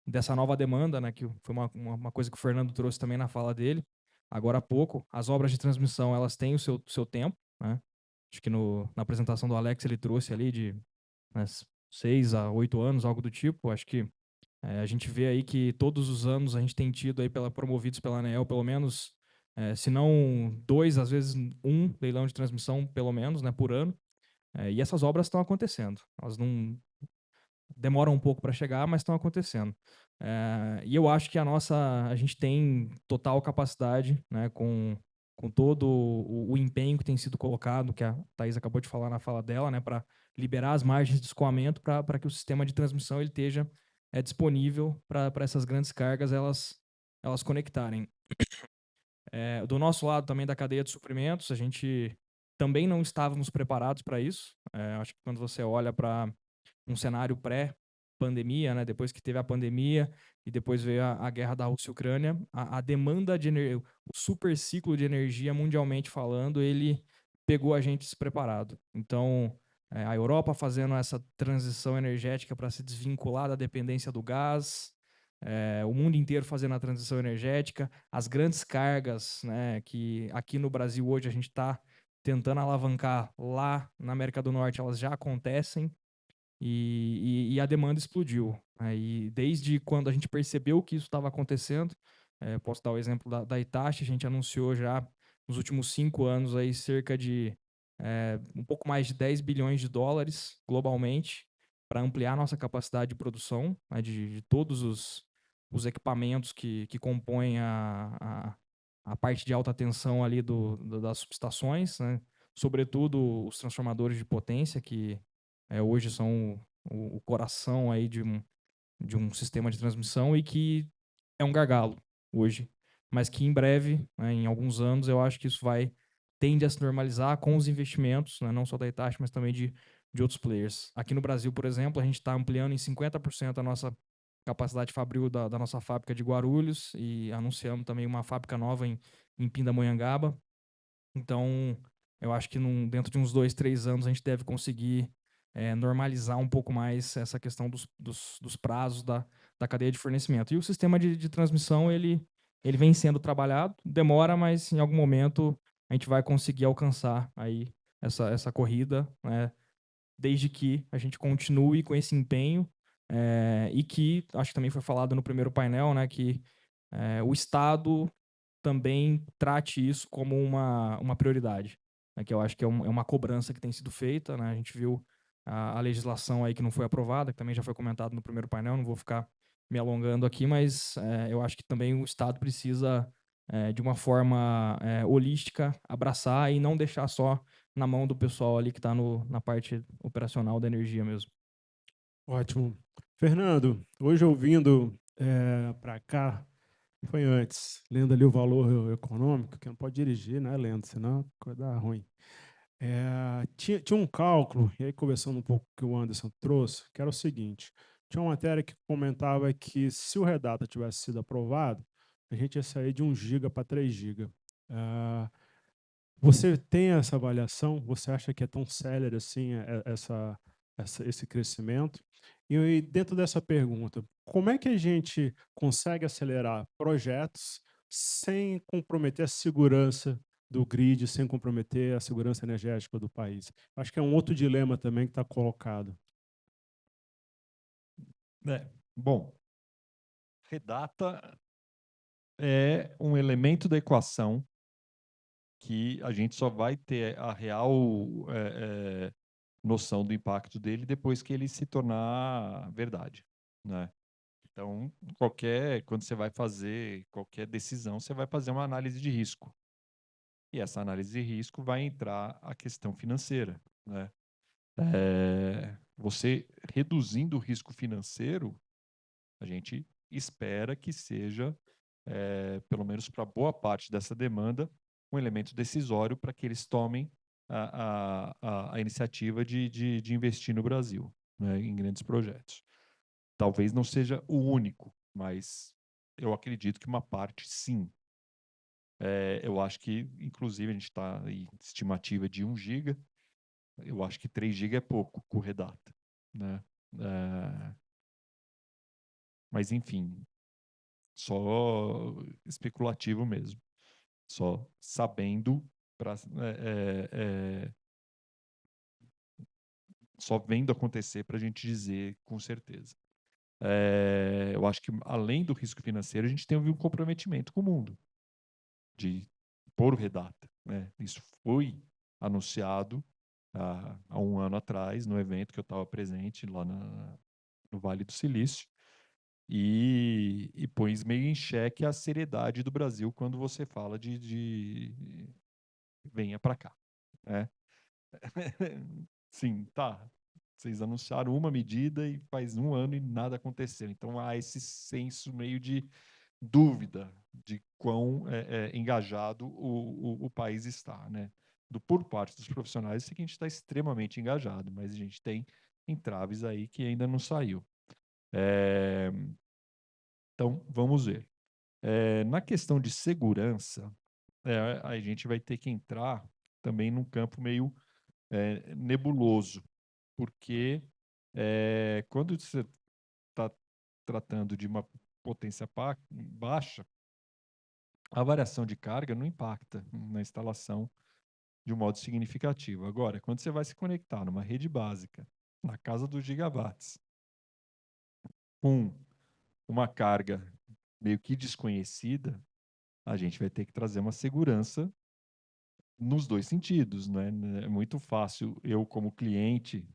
dessa nova demanda, né, que foi uma coisa que o Fernando trouxe também na fala dele, agora há pouco. As obras de transmissão, elas têm o seu tempo, né? acho que na apresentação do Alex ele trouxe ali de, né, 6 a 8 anos, algo do tipo. Acho que a gente vê aí que todos os anos a gente tem tido aí promovidos pela ANEEL, pelo menos, se não 2, às vezes um leilão de transmissão, pelo menos, né, por ano. E essas obras estão acontecendo. Elas não demoram um pouco para chegar, mas estão acontecendo. E eu acho que a gente tem total capacidade, né, com todo o empenho que tem sido colocado, que a Thaís acabou de falar na fala dela, né, para liberar as margens de escoamento para que o sistema de transmissão ele esteja disponível para essas grandes cargas elas conectarem. Do nosso lado também da cadeia de suprimentos, a gente também não estávamos preparados para isso. Acho que quando você olha para um cenário pré-pandemia, né, depois que teve a pandemia e depois veio a guerra da Rússia e Ucrânia, a demanda de energia, o super ciclo de energia mundialmente falando, ele pegou a gente despreparado. Então, a Europa fazendo essa transição energética para se desvincular da dependência do gás, o mundo inteiro fazendo a transição energética, as grandes cargas, né, que aqui no Brasil hoje a gente está tentando alavancar, lá na América do Norte elas já acontecem, e a demanda explodiu. E desde quando a gente percebeu que isso estava acontecendo, posso dar o exemplo da Hitachi, a gente anunciou já nos últimos 5 anos aí cerca de um pouco mais de 10 bilhões de dólares globalmente para ampliar nossa capacidade de produção, né, de todos os equipamentos que compõem a parte de alta tensão ali das subestações, né, sobretudo os transformadores de potência, que hoje são o coração aí de um sistema de transmissão e que é um gargalo hoje, mas que em breve, né, em alguns anos, eu acho que isso tende a se normalizar com os investimentos, né, não só da Hitachi, mas também de outros players. Aqui no Brasil, por exemplo, a gente está ampliando em 50% a nossa capacidade fabril da nossa fábrica de Guarulhos e anunciamos também uma fábrica nova em Pindamonhangaba. Então, eu acho que dentro de uns 2, 3 anos a gente deve conseguir normalizar um pouco mais essa questão dos prazos da cadeia de fornecimento. E o sistema de transmissão, ele vem sendo trabalhado, demora, mas em algum momento a gente vai conseguir alcançar aí essa corrida, né, desde que a gente continue com esse empenho e que, acho que também foi falado no primeiro painel, né, que o Estado também trate isso como uma prioridade, né, que eu acho que é uma cobrança que tem sido feita, né? A gente viu a legislação aí que não foi aprovada, que também já foi comentado no primeiro painel, não vou ficar me alongando aqui, mas eu acho que também o Estado precisa, de uma forma holística, abraçar e não deixar só na mão do pessoal ali que está na parte operacional da energia mesmo. Ótimo. Fernando, hoje ouvindo para cá, foi antes, lendo ali o valor econômico, que não pode dirigir, né, lendo, senão vai dar ruim. Tinha um cálculo, e aí conversando um pouco com o que o Anderson trouxe, que era o seguinte, tinha uma matéria que comentava que se o Redata tivesse sido aprovado, a gente ia sair de 1 GB para 3 GB. Você tem essa avaliação? Você acha que é tão célere assim esse crescimento? E dentro dessa pergunta, como é que a gente consegue acelerar projetos sem comprometer a segurança do grid, sem comprometer a segurança energética do país? Acho que é um outro dilema também que está colocado. Bom, Redata é um elemento da equação que a gente só vai ter a real noção do impacto dele depois que ele se tornar verdade, né? Então, quando você vai fazer qualquer decisão, você vai fazer uma análise de risco. E essa análise de risco vai entrar a questão financeira, né? Você reduzindo o risco financeiro, a gente espera que seja, pelo menos para boa parte dessa demanda, um elemento decisório para que eles tomem a iniciativa de investir no Brasil, né, em grandes projetos. Talvez não seja o único, mas eu acredito que uma parte sim. Eu acho que, inclusive, a gente está em estimativa de 1 GB. Eu acho que 3 GB é pouco com o Redata, né? Mas, enfim, só especulativo mesmo. Só sabendo só vendo acontecer para a gente dizer com certeza. Eu acho que, além do risco financeiro, a gente tem um comprometimento com o mundo de pôr o redata, né? Isso foi anunciado há um ano atrás, no evento que eu estava presente lá no Vale do Silício, e põe meio em xeque a seriedade do Brasil quando você fala de venha para cá, né? Sim, tá. Vocês anunciaram uma medida e faz um ano e nada aconteceu. Então há esse senso meio de dúvida de quão engajado o país está, né? Por parte dos profissionais, é que a gente está extremamente engajado, mas a gente tem entraves aí que ainda não saiu. Então, vamos ver. Na questão de segurança, a gente vai ter que entrar também num campo meio nebuloso, porque quando você está tratando de uma potência baixa, a variação de carga não impacta na instalação de um modo significativo. Agora, quando você vai se conectar numa rede básica, na casa dos gigawatts, com uma carga meio que desconhecida, a gente vai ter que trazer uma segurança nos dois sentidos, né? É muito fácil eu, como cliente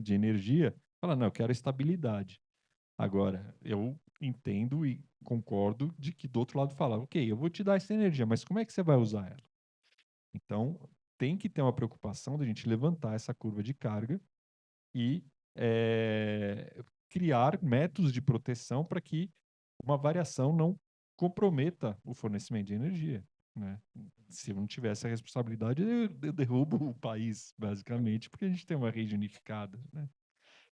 de energia, falar, não, eu quero estabilidade. Agora, eu entendo e concordo de que do outro lado fala, ok, eu vou te dar essa energia, mas como é que você vai usar ela? Então, tem que ter uma preocupação da gente levantar essa curva de carga e criar métodos de proteção para que uma variação não comprometa o fornecimento de energia, né? Se eu não tivesse a responsabilidade, eu derrubo o país, basicamente, porque a gente tem uma rede unificada, né?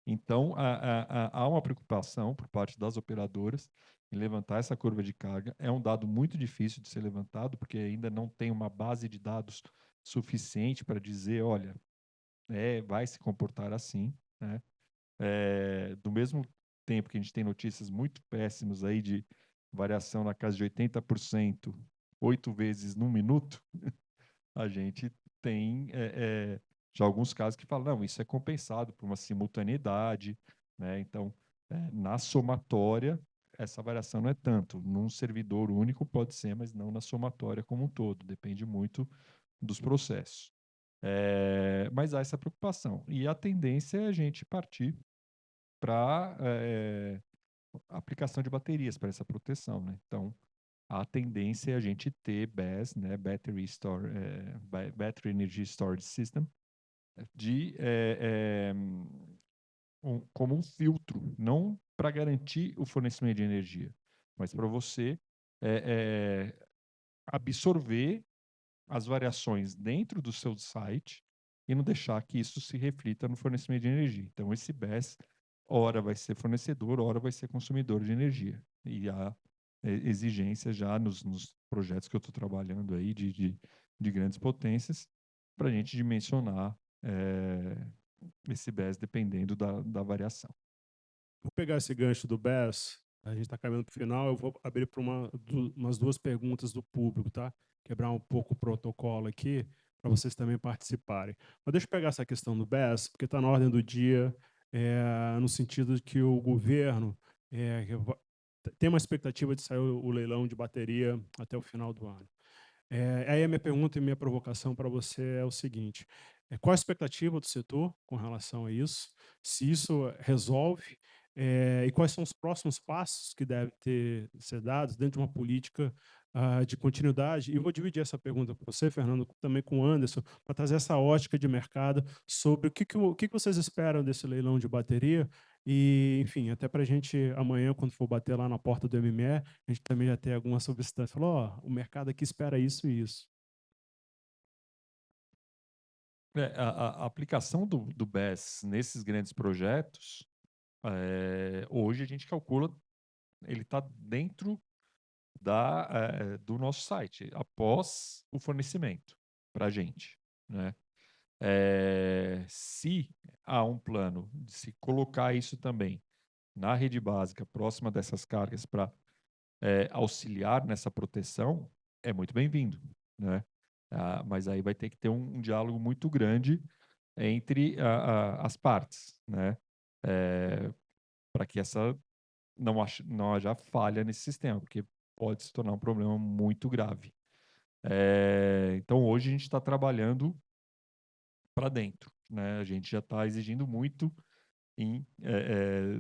Então, há uma preocupação por parte das operadoras em levantar essa curva de carga. É um dado muito difícil de ser levantado, porque ainda não tem uma base de dados suficiente para dizer, olha, vai se comportar assim, né? Do mesmo tempo que a gente tem notícias muito péssimas aí de variação na casa de 80%, 8 vezes num minuto, a gente tem já alguns casos que falam, não, isso é compensado por uma simultaneidade, né? Então, na somatória, essa variação não é tanto. Num servidor único pode ser, mas não na somatória como um todo. Depende muito dos processos. Mas há essa preocupação. E a tendência é a gente partir para aplicação de baterias para essa proteção, né? Então, a tendência é a gente ter BESS, né, Battery Energy Storage System, como um filtro, não para garantir o fornecimento de energia, mas para você absorver as variações dentro do seu site e não deixar que isso se reflita no fornecimento de energia. Então, esse BESS, ora vai ser fornecedor, ora vai ser consumidor de energia. E há exigência já nos projetos que eu estou trabalhando aí de grandes potências para a gente dimensionar esse BESS dependendo da variação. Vou pegar esse gancho do BES, a gente está caminhando para o final, eu vou abrir para umas duas perguntas do público, tá? Quebrar um pouco o protocolo aqui, para vocês também participarem. Mas deixa eu pegar essa questão do BES, porque está na ordem do dia, no sentido de que o governo tem uma expectativa de sair o leilão de bateria até o final do ano. Aí a minha pergunta e minha provocação para você é o seguinte: qual a expectativa do setor com relação a isso? Se isso resolve, e quais são os próximos passos que devem ser dados dentro de uma política de continuidade? E vou dividir essa pergunta com você, Fernando, também com o Anderson, para trazer essa ótica de mercado sobre o que vocês esperam desse leilão de bateria. E, enfim, até para a gente, amanhã, quando for bater lá na porta do MME, a gente também já tem alguma substância. Falou, ó, o mercado aqui espera isso e isso. A aplicação do BESS nesses grandes projetos, hoje a gente calcula, ele está dentro do nosso site, após o fornecimento para a gente, né? Se há um plano de se colocar isso também na rede básica, próxima dessas cargas, para auxiliar nessa proteção, é muito bem-vindo, né? Mas aí vai ter que ter um diálogo muito grande entre as partes, né? Para que não haja falha nesse sistema, porque pode se tornar um problema muito grave. Então, hoje a gente está trabalhando para dentro, né? A gente já está exigindo muito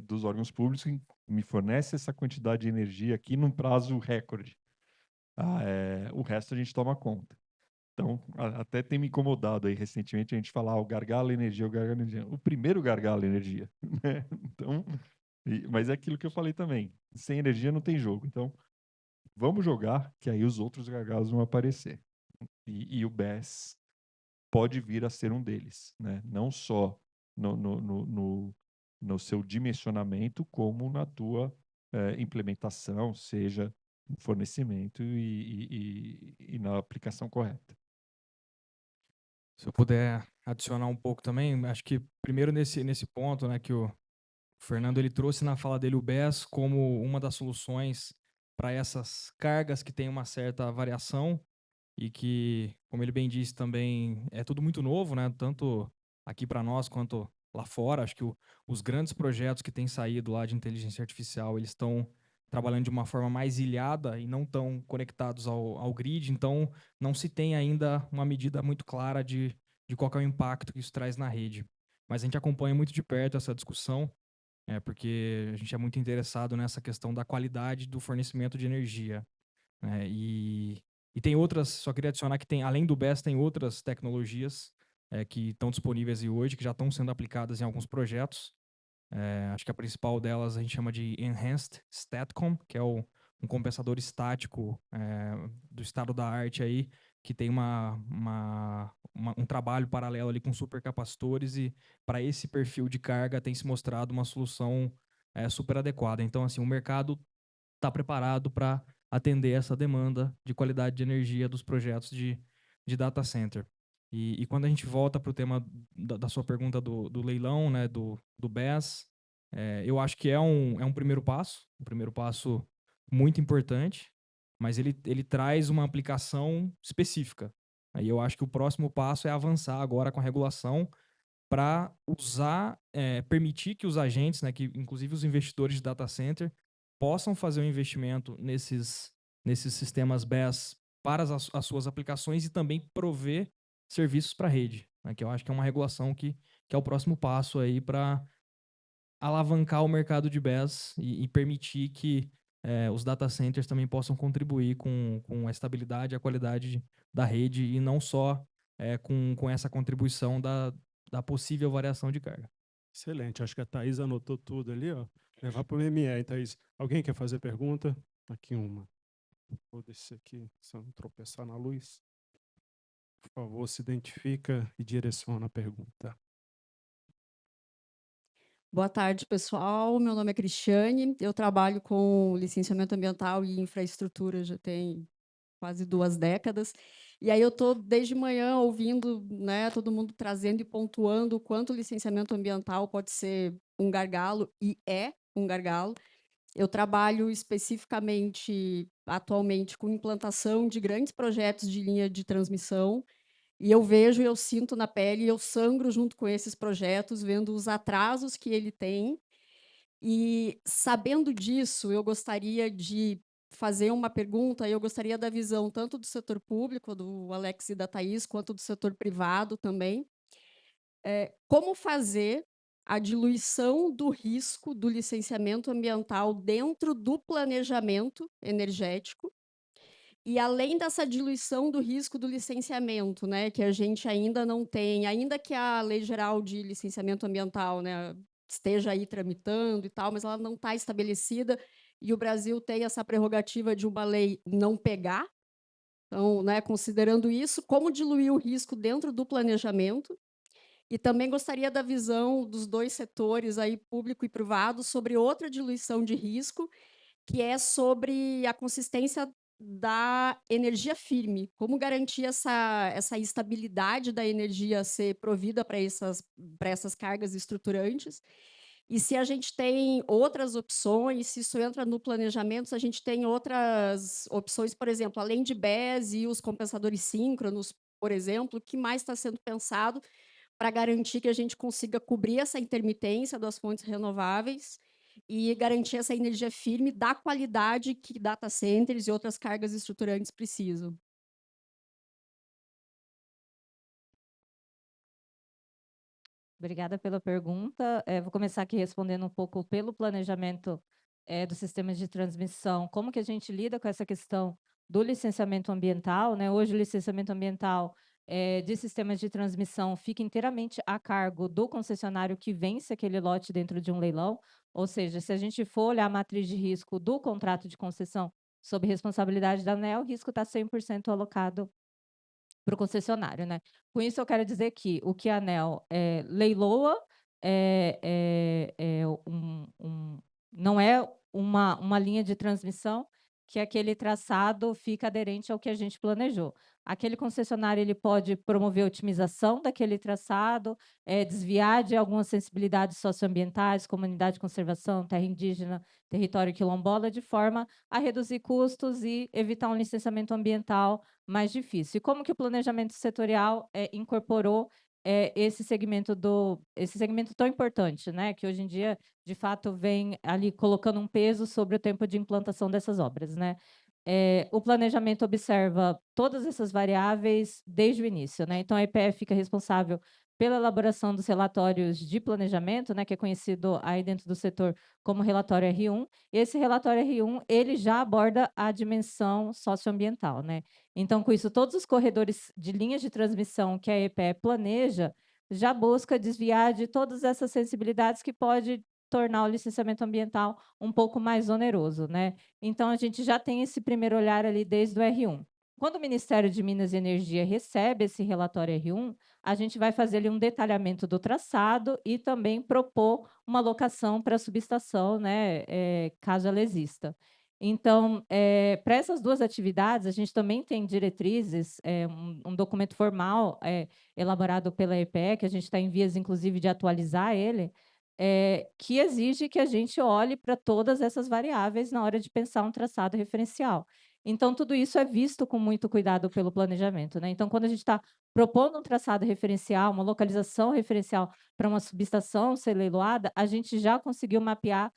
dos órgãos públicos que me fornece essa quantidade de energia aqui num prazo recorde. O resto a gente toma conta. Então, até tem me incomodado aí recentemente a gente falar o gargalo energia, o gargalo energia. O primeiro gargalo energia, né? Então, mas é aquilo que eu falei também. Sem energia não tem jogo. Então, vamos jogar, que aí os outros gargalos vão aparecer. E o BES pode vir a ser um deles, né? Não só no seu dimensionamento, como na tua implementação, seja no fornecimento e na aplicação correta. Se eu puder adicionar um pouco também, acho que primeiro nesse ponto, né, que o Fernando ele trouxe na fala dele o BES como uma das soluções para essas cargas que tem uma certa variação e que, como ele bem disse também, é tudo muito novo, né, tanto aqui para nós quanto lá fora. Acho que os grandes projetos que têm saído lá de inteligência artificial, eles estão trabalhando de uma forma mais ilhada e não tão conectados ao grid, então não se tem ainda uma medida muito clara de qual que é o impacto que isso traz na rede. Mas a gente acompanha muito de perto essa discussão, porque a gente é muito interessado nessa questão da qualidade do fornecimento de energia, né? E tem outras, só queria adicionar que tem, além do BESS, tem outras tecnologias que estão disponíveis hoje, que já estão sendo aplicadas em alguns projetos. Acho que a principal delas a gente chama de Enhanced StatCom, que é um compensador estático do estado da arte aí, que tem um trabalho paralelo ali com supercapacitores, e para esse perfil de carga tem se mostrado uma solução super adequada. Então, assim, o mercado está preparado para atender essa demanda de qualidade de energia dos projetos de data center. E quando a gente volta para o tema da sua pergunta do leilão, né, do BES, eu acho que é um primeiro passo muito importante, mas ele traz uma aplicação específica. Aí eu acho que o próximo passo é avançar agora com a regulação para permitir que os agentes, né, que inclusive os investidores de data center, possam fazer um investimento nesses sistemas BES para as suas aplicações e também prover serviços para a rede, né, que eu acho que é uma regulação que é o próximo passo aí para alavancar o mercado de BES e permitir que os data centers também possam contribuir com a estabilidade e a qualidade da rede, e não só com essa contribuição da possível variação de carga. Excelente, acho que a Thaís anotou tudo ali, ó. Levar para o ME, hein, Thaís? Alguém quer fazer pergunta? Aqui uma. Vou descer aqui, se eu não tropeçar na luz. Por favor, se identifica e direciona a pergunta. Boa tarde, pessoal. Meu nome é Cristiane. Eu trabalho com licenciamento ambiental e infraestrutura já tem quase 2 décadas. E aí eu estou desde manhã ouvindo, né, todo mundo trazendo e pontuando o quanto o licenciamento ambiental pode ser um gargalo, e é um gargalo. Eu trabalho especificamente, atualmente, com implantação de grandes projetos de linha de transmissão, e eu vejo, eu sinto na pele, eu sangro junto com esses projetos, vendo os atrasos que ele tem. E, sabendo disso, eu gostaria de fazer uma pergunta, eu gostaria da visão tanto do setor público, do Alex e da Thaís, quanto do setor privado também. Como fazer a diluição do risco do licenciamento ambiental dentro do planejamento energético, e além dessa diluição do risco do licenciamento, né, que a gente ainda não tem, ainda que a Lei Geral de Licenciamento Ambiental, né, esteja aí tramitando e tal, mas ela não está estabelecida, e o Brasil tem essa prerrogativa de uma lei não pegar. Então, né, considerando isso, como diluir o risco dentro do planejamento? E também gostaria da visão dos 2 setores, aí, público e privado, sobre outra diluição de risco, que é sobre a consistência da energia firme. Como garantir essa estabilidade da energia a ser provida para essas cargas estruturantes? E se a gente tem outras opções, se isso entra no planejamento, se a gente tem outras opções, por exemplo, além de BES e os compensadores síncronos, por exemplo, o que mais está sendo pensado para garantir que a gente consiga cobrir essa intermitência das fontes renováveis e garantir essa energia firme da qualidade que data centers e outras cargas estruturantes precisam. Obrigada pela pergunta. Vou começar aqui respondendo um pouco pelo planejamento do sistema de transmissão. Como que a gente lida com essa questão do licenciamento ambiental, né? Hoje, o licenciamento ambiental de sistemas de transmissão fica inteiramente a cargo do concessionário que vence aquele lote dentro de um leilão. Ou seja, se a gente for olhar a matriz de risco do contrato de concessão sob responsabilidade da ANEEL, o risco está 100% alocado para o concessionário, né? Com isso, eu quero dizer que o que a ANEEL leiloa não é uma linha de transmissão que aquele traçado fica aderente ao que a gente planejou. Aquele concessionário ele pode promover a otimização daquele traçado, desviar de algumas sensibilidades socioambientais, comunidade de conservação, terra indígena, território quilombola, de forma a reduzir custos e evitar um licenciamento ambiental mais difícil. E como que o planejamento setorial incorporou esse segmento tão importante, né? Que hoje em dia, de fato, vem ali colocando um peso sobre o tempo de implantação dessas obras, né? O planejamento observa todas essas variáveis desde o início, né? Então, a EPE fica responsável pela elaboração dos relatórios de planejamento, né, que é conhecido aí dentro do setor como relatório R1. Esse relatório R1, ele já aborda a dimensão socioambiental, né? Então, com isso, todos os corredores de linhas de transmissão que a EPE planeja já busca desviar de todas essas sensibilidades que pode tornar o licenciamento ambiental um pouco mais oneroso, né? Então, a gente já tem esse primeiro olhar ali desde o R1. Quando o Ministério de Minas e Energia recebe esse relatório R1, a gente vai fazer ali um detalhamento do traçado e também propor uma locação para a subestação, né, caso ela exista. Então, para essas duas atividades, a gente também tem diretrizes, um documento formal elaborado pela EPE, que a gente está em vias, inclusive, de atualizar ele, que exige que a gente olhe para todas essas variáveis na hora de pensar um traçado referencial. Então, tudo isso é visto com muito cuidado pelo planejamento, né? Então, quando a gente está propondo um traçado referencial, uma localização referencial para uma subestação ser leiloada, a gente já conseguiu mapear,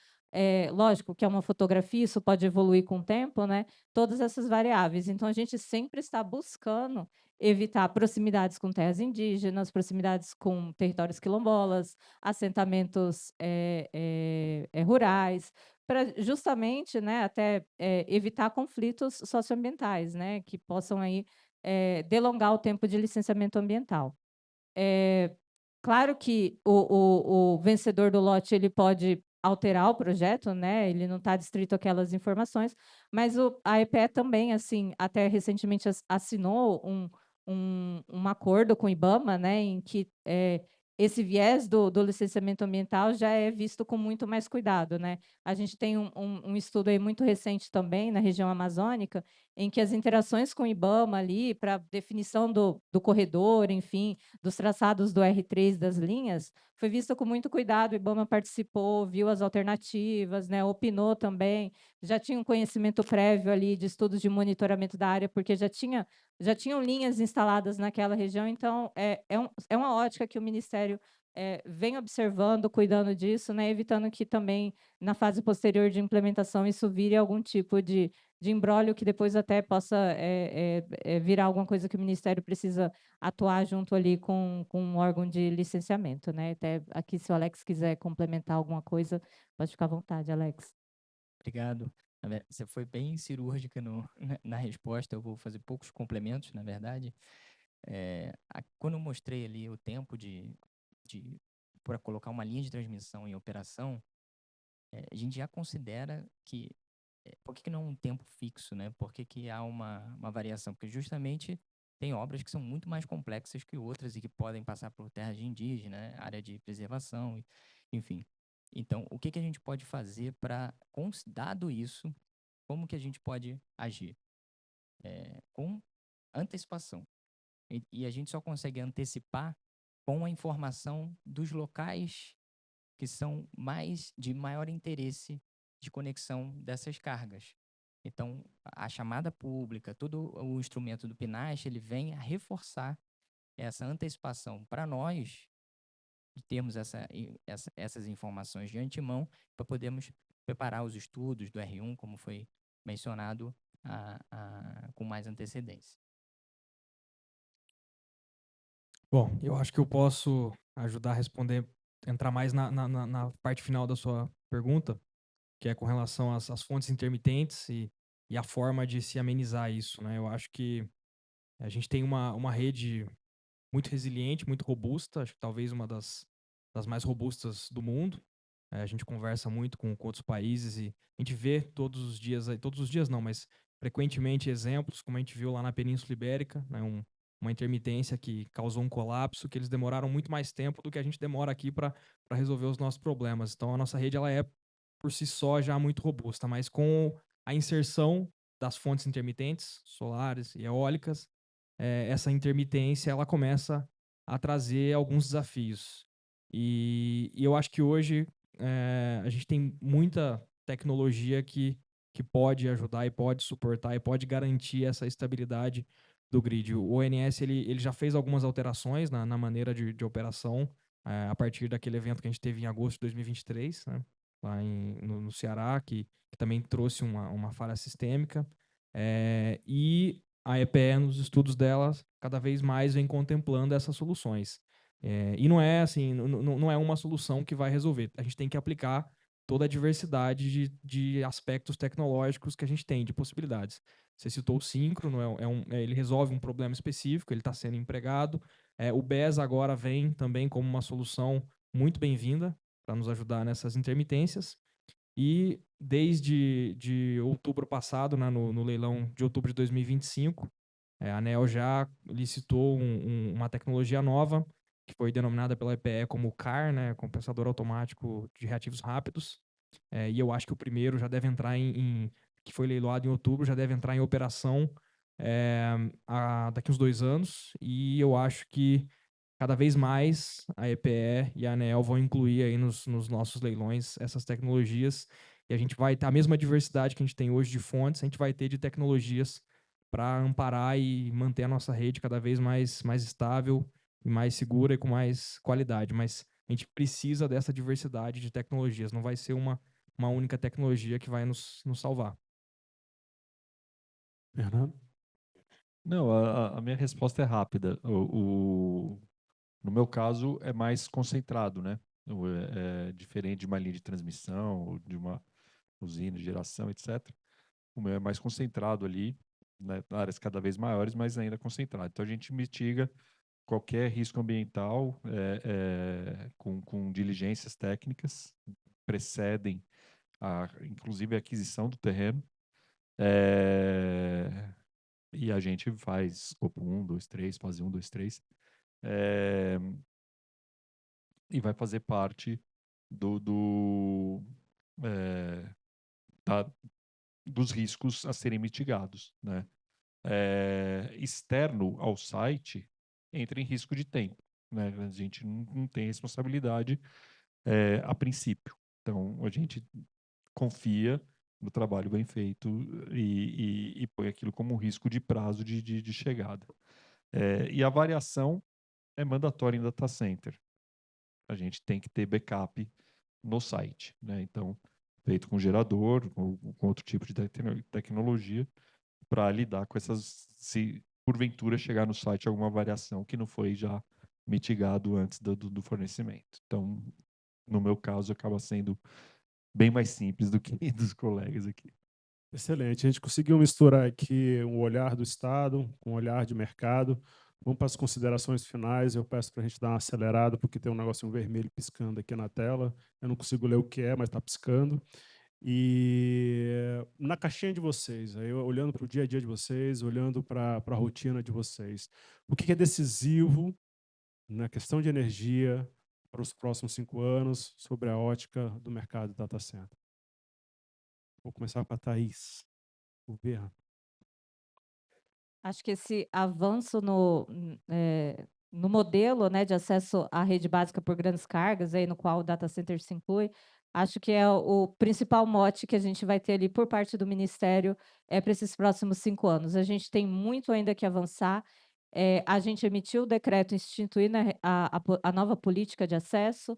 lógico que é uma fotografia, isso pode evoluir com o tempo, né? Todas essas variáveis. Então, a gente sempre está buscando evitar proximidades com terras indígenas, proximidades com territórios quilombolas, assentamentos rurais, para justamente, né, até evitar conflitos socioambientais, né, que possam aí delongar o tempo de licenciamento ambiental. Claro que o vencedor do lote ele pode alterar o projeto, né? Ele não está distrito àquelas informações, mas a EPE também, assim, até recentemente assinou um acordo com o IBAMA, né, em que esse viés do licenciamento ambiental já é visto com muito mais cuidado, né? A gente tem um estudo aí muito recente também na região amazônica, em que as interações com o IBAMA ali para definição do corredor, enfim, dos traçados do R3 das linhas, foi vista com muito cuidado. O IBAMA participou, viu as alternativas, né, opinou também, já tinha um conhecimento prévio ali de estudos de monitoramento da área, porque já tinham linhas instaladas naquela região, então é uma ótica que o Ministério vem observando, cuidando disso, né, evitando que também, na fase posterior de implementação, isso vire algum tipo de imbróglio que depois até possa virar alguma coisa que o Ministério precisa atuar junto ali com um órgão de licenciamento, né? Até aqui, se o Alex quiser complementar alguma coisa, pode ficar à vontade, Alex. Obrigado. Você foi bem cirúrgica na resposta, eu vou fazer poucos complementos, na verdade. Quando eu mostrei ali o tempo para colocar uma linha de transmissão em operação, a gente já considera que por que não um tempo fixo, né? Por que há uma variação? Porque justamente tem obras que são muito mais complexas que outras e que podem passar por terras de indígena, né? Área de preservação, enfim. Então, o que a gente pode fazer para, dado isso, como que a gente pode agir? Com antecipação. E a gente só consegue antecipar com a informação dos locais que são de maior interesse de conexão dessas cargas. Então, a chamada pública, todo o instrumento do PNAS, ele vem a reforçar essa antecipação para nós, de termos essas informações de antemão, para podermos preparar os estudos do R1, como foi mencionado, com mais antecedência. Bom, eu acho que eu posso ajudar a responder, entrar mais na parte final da sua pergunta, que é com relação às fontes intermitentes e a forma de se amenizar isso, né? Eu acho que a gente tem uma rede muito resiliente, muito robusta, acho que talvez uma das mais robustas do mundo. A gente conversa muito com outros países e a gente vê todos os dias não, mas frequentemente exemplos, como a gente viu lá na Península Ibérica, né, uma intermitência que causou um colapso, que eles demoraram muito mais tempo do que a gente demora aqui para resolver os nossos problemas. Então a nossa rede ela é por si só já muito robusta, mas com a inserção das fontes intermitentes, solares e eólicas, essa intermitência ela começa a trazer alguns desafios. E eu acho que hoje a gente tem muita tecnologia que pode ajudar e pode suportar e pode garantir essa estabilidade do grid. O ONS ele já fez algumas alterações na maneira de operação a partir daquele evento que a gente teve em agosto de 2023, né, lá no Ceará, que também trouxe uma falha sistêmica. E a EPE, nos estudos dela, cada vez mais vem contemplando essas soluções. E não é assim, não é uma solução que vai resolver. A gente tem que aplicar toda a diversidade de aspectos tecnológicos que a gente tem, de possibilidades. Você citou o síncrono, ele resolve um problema específico, ele está sendo empregado. O BES agora vem também como uma solução muito bem-vinda para nos ajudar nessas intermitências. E desde outubro passado, né, no leilão de outubro de 2025, a ANEEL já licitou uma tecnologia nova, que foi denominada pela EPE como CAR, né, Compensador Automático de Reativos Rápidos. E eu acho que o primeiro já deve entrar que foi leiloado em outubro, já deve entrar em operação daqui uns 2 anos. E eu acho que cada vez mais a EPE e a ANEEL vão incluir aí nos nossos leilões essas tecnologias, e a gente vai ter a mesma diversidade que a gente tem hoje de fontes, a gente vai ter de tecnologias para amparar e manter a nossa rede cada vez mais estável e mais segura e com mais qualidade. Mas a gente precisa dessa diversidade de tecnologias, não vai ser uma única tecnologia que vai nos salvar. Fernando? Não, a minha resposta é rápida. No meu caso, é mais concentrado, né? É diferente de uma linha de transmissão, ou de uma usina de geração, etc. O meu é mais concentrado ali, né, áreas cada vez maiores, mas ainda concentrado. Então a gente mitiga qualquer risco ambiental com diligências técnicas, precedem inclusive a aquisição do terreno. E a gente faz escopo 1, 2, 3, fase 1, 2, 3. E vai fazer parte dos riscos a serem mitigados, né? Externo ao site, entra em risco de tempo, né? A gente não tem responsabilidade a princípio. Então, a gente confia no trabalho bem feito e põe aquilo como um risco de prazo de chegada. E a variação é mandatória em data center. A gente tem que ter backup no site, né? Então, feito com gerador, com outro tipo de tecnologia, para lidar com essas, se porventura chegar no site alguma variação que não foi já mitigado antes do fornecimento. Então, no meu caso, acaba sendo bem mais simples do que dos colegas aqui. Excelente. A gente conseguiu misturar aqui o olhar do Estado com o olhar de mercado. Vamos para as considerações finais. Eu peço para a gente dar uma acelerada, porque tem um negocinho vermelho piscando aqui na tela. Eu não consigo ler o que é, mas está piscando. E na caixinha de vocês, aí, olhando para o dia a dia de vocês, olhando para a rotina de vocês, o que é decisivo na questão de energia para os próximos 5 anos sobre a ótica do mercado de data center? Vou começar com a Thaís. Governo. Acho que esse avanço no modelo, né, de acesso à rede básica por grandes cargas, aí, no qual o data center se inclui, acho que é o principal mote que a gente vai ter ali por parte do Ministério para esses próximos 5 anos. A gente tem muito ainda que avançar a gente emitiu o decreto instituindo a nova política de acesso.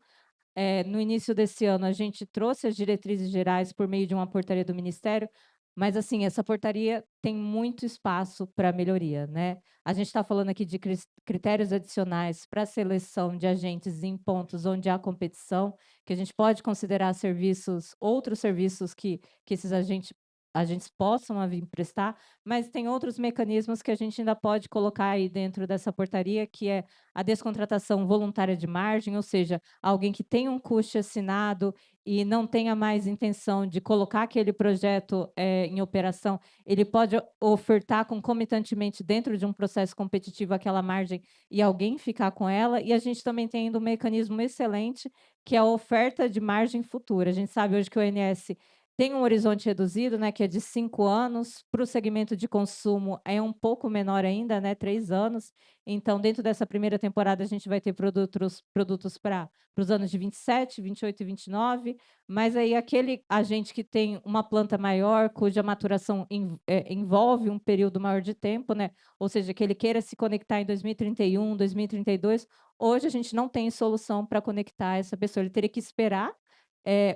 No início desse ano, a gente trouxe as diretrizes gerais por meio de uma portaria do Ministério, mas, assim, essa portaria tem muito espaço para melhoria, né? A gente está falando aqui de critérios adicionais para a seleção de agentes em pontos onde há competição, que a gente pode considerar serviços, outros serviços que esses agentes possam vir prestar, mas tem outros mecanismos que a gente ainda pode colocar aí dentro dessa portaria, que é a descontratação voluntária de margem, ou seja, alguém que tem um custo assinado e não tenha mais intenção de colocar aquele projeto em operação, ele pode ofertar concomitantemente dentro de um processo competitivo aquela margem e alguém ficar com ela. E a gente também tem ainda um mecanismo excelente, que é a oferta de margem futura. A gente sabe hoje que o ONS tem um horizonte reduzido, né, que é de 5 anos. Para o segmento de consumo é um pouco menor ainda, né, 3 anos. Então, dentro dessa primeira temporada, a gente vai ter produtos para os anos de 27, 28 e 29, mas aí aquele agente que tem uma planta maior, cuja maturação envolve um período maior de tempo, né, ou seja, que ele queira se conectar em 2031, 2032, hoje a gente não tem solução para conectar essa pessoa, ele teria que esperar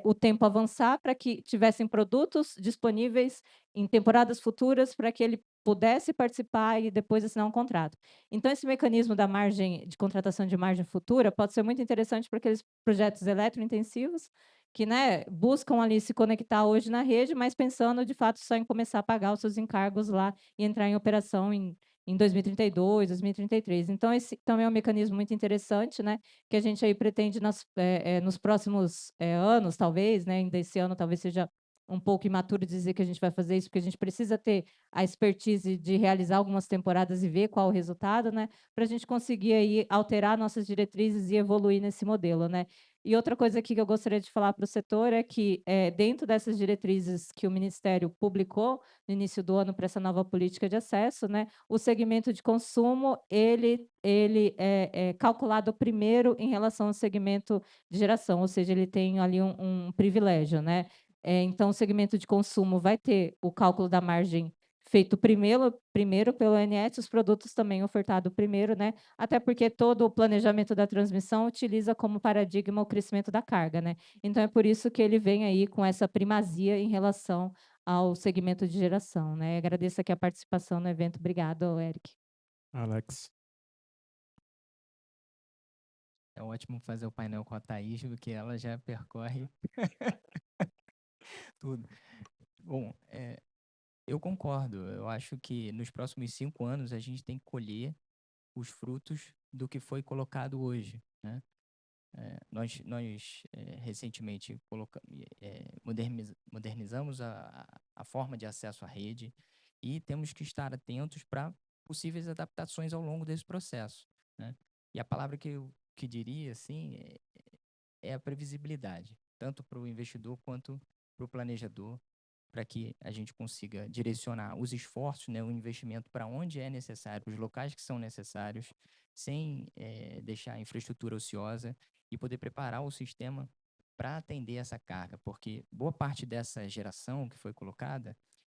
o tempo avançar para que tivessem produtos disponíveis em temporadas futuras para que ele pudesse participar e depois assinar um contrato. Então, esse mecanismo da margem de contratação de margem futura pode ser muito interessante para aqueles projetos eletrointensivos que, né, buscam ali se conectar hoje na rede, mas pensando de fato só em começar a pagar os seus encargos lá e entrar em operação em 2032, 2033. Então, esse também é um mecanismo muito interessante, né, que a gente aí pretende nos próximos anos, talvez, né, ainda esse ano talvez seja um pouco imaturo dizer que a gente vai fazer isso, porque a gente precisa ter a expertise de realizar algumas temporadas e ver qual o resultado, né, para a gente conseguir aí alterar nossas diretrizes e evoluir nesse modelo, né. E outra coisa aqui que eu gostaria de falar para o setor é que, dentro dessas diretrizes que o Ministério publicou no início do ano para essa nova política de acesso, né, o segmento de consumo, ele é calculado primeiro em relação ao segmento de geração, ou seja, ele tem ali um privilégio, né. Então o segmento de consumo vai ter o cálculo da margem feito primeiro pelo ONS, os produtos também ofertado primeiro, né, até porque todo o planejamento da transmissão utiliza como paradigma o crescimento da carga, né. Então é por isso que ele vem aí com essa primazia em relação ao segmento de geração, né. Agradeço aqui a participação no evento. Obrigada, Eric. Alex. É ótimo fazer o painel com a Thaís, porque ela já percorre tudo. Bom, eu concordo. Eu acho que nos próximos 5 anos a gente tem que colher os frutos do que foi colocado hoje, né? Nós recentemente modernizamos a forma de acesso à rede e temos que estar atentos para possíveis adaptações ao longo desse processo, né? E a palavra que eu diria assim é a previsibilidade, tanto para o investidor quanto para o planejador, para que a gente consiga direcionar os esforços, né, o investimento para onde é necessário, os locais que são necessários, sem deixar a infraestrutura ociosa e poder preparar o sistema para atender essa carga, porque boa parte dessa geração que foi colocada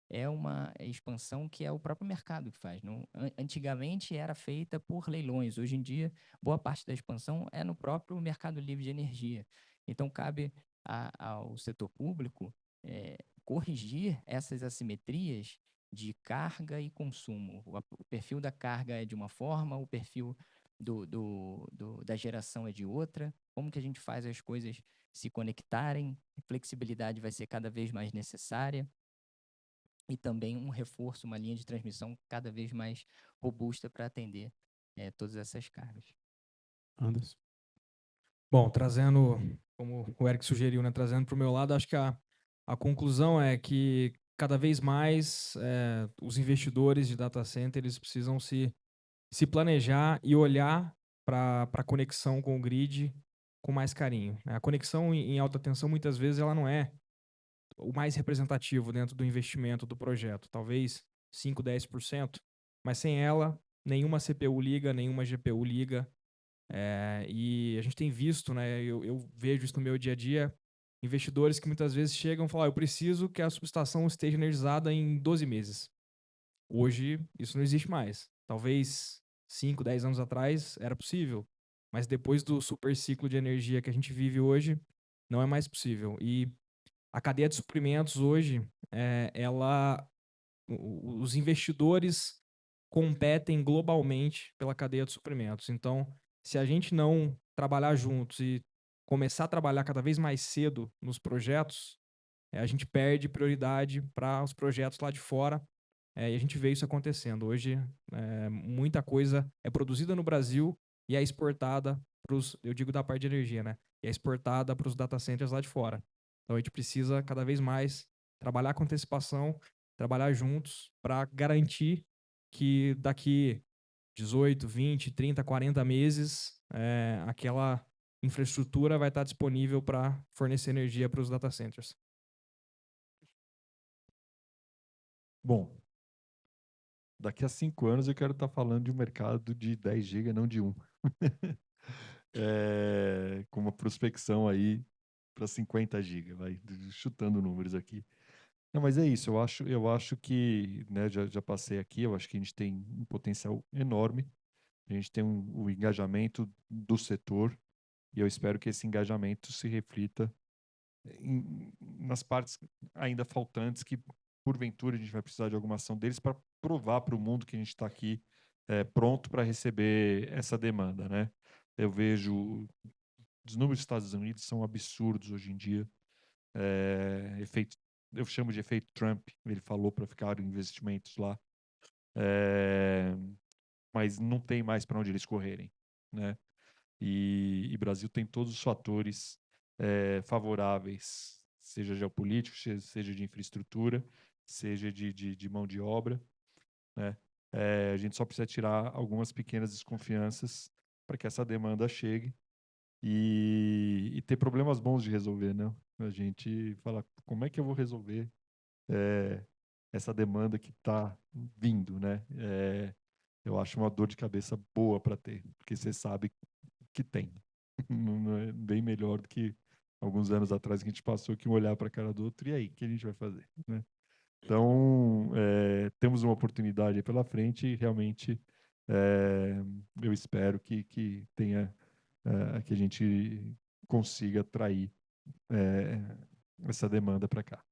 é uma expansão que é o próprio mercado que faz. Não, antigamente era feita por leilões, hoje em dia boa parte da expansão é no próprio mercado livre de energia. Então cabe ao setor público corrigir essas assimetrias de carga e consumo. O perfil da carga é de uma forma, o perfil da geração é de outra. Como que a gente faz as coisas se conectarem? Flexibilidade vai ser cada vez mais necessária. E também um reforço, uma linha de transmissão cada vez mais robusta para atender todas essas cargas. Anderson. Bom, trazendo, como o Eric sugeriu, né, trazendo para o meu lado, acho que a conclusão é que cada vez mais os investidores de data center eles precisam se planejar e olhar para a conexão com o grid com mais carinho, né? A conexão em alta tensão, muitas vezes, ela não é o mais representativo dentro do investimento do projeto. Talvez 5, 10%, mas sem ela, nenhuma CPU liga, nenhuma GPU liga. E a gente tem visto, né, eu vejo isso no meu dia a dia, investidores que muitas vezes chegam e falam: eu preciso que a subestação esteja energizada em 12 meses. Hoje, isso não existe mais. Talvez 5, 10 anos atrás era possível, mas depois do super ciclo de energia que a gente vive hoje, não é mais possível. E a cadeia de suprimentos hoje, os investidores competem globalmente pela cadeia de suprimentos. Então, se a gente não trabalhar juntos e começar a trabalhar cada vez mais cedo nos projetos, a gente perde prioridade para os projetos lá de fora. E a gente vê isso acontecendo. Hoje, muita coisa é produzida no Brasil e é exportada para os, eu digo da parte de energia, né? E é exportada para os data centers lá de fora. Então a gente precisa cada vez mais trabalhar com antecipação, trabalhar juntos para garantir que daqui 18, 20, 30, 40 meses, aquela infraestrutura vai estar disponível para fornecer energia para os data centers. Bom, daqui a 5 anos eu quero estar falando de um mercado de 10 GB, não de 1. Com uma prospecção aí para 50 GB, vai chutando números aqui. Não, mas é isso, eu acho que, né, já passei aqui, eu acho que a gente tem um potencial enorme, a gente tem o engajamento do setor, e eu espero que esse engajamento se reflita nas partes ainda faltantes que, porventura, a gente vai precisar de alguma ação deles para provar para o mundo que a gente está aqui pronto para receber essa demanda, né? Eu vejo os números dos Estados Unidos são absurdos hoje em dia. Eu chamo de efeito Trump, ele falou para ficar investimentos lá. Mas não tem mais para onde eles correrem, né? E Brasil tem todos os fatores favoráveis, seja geopolítico, seja de infraestrutura, seja de mão de obra, né? A gente só precisa tirar algumas pequenas desconfianças para que essa demanda chegue e ter problemas bons de resolver, né? A gente fala, como é que eu vou resolver essa demanda que está vindo, né? Eu acho uma dor de cabeça boa para ter, porque você sabe que tem. Não é bem melhor do que alguns anos atrás que a gente passou que um olhar para a cara do outro, e aí, o que a gente vai fazer, né? Então, temos uma oportunidade aí pela frente e realmente eu espero que tenha, que a gente consiga atrair essa demanda para cá.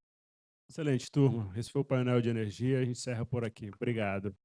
Excelente, turma. Esse foi o painel de energia. A gente encerra por aqui. Obrigado.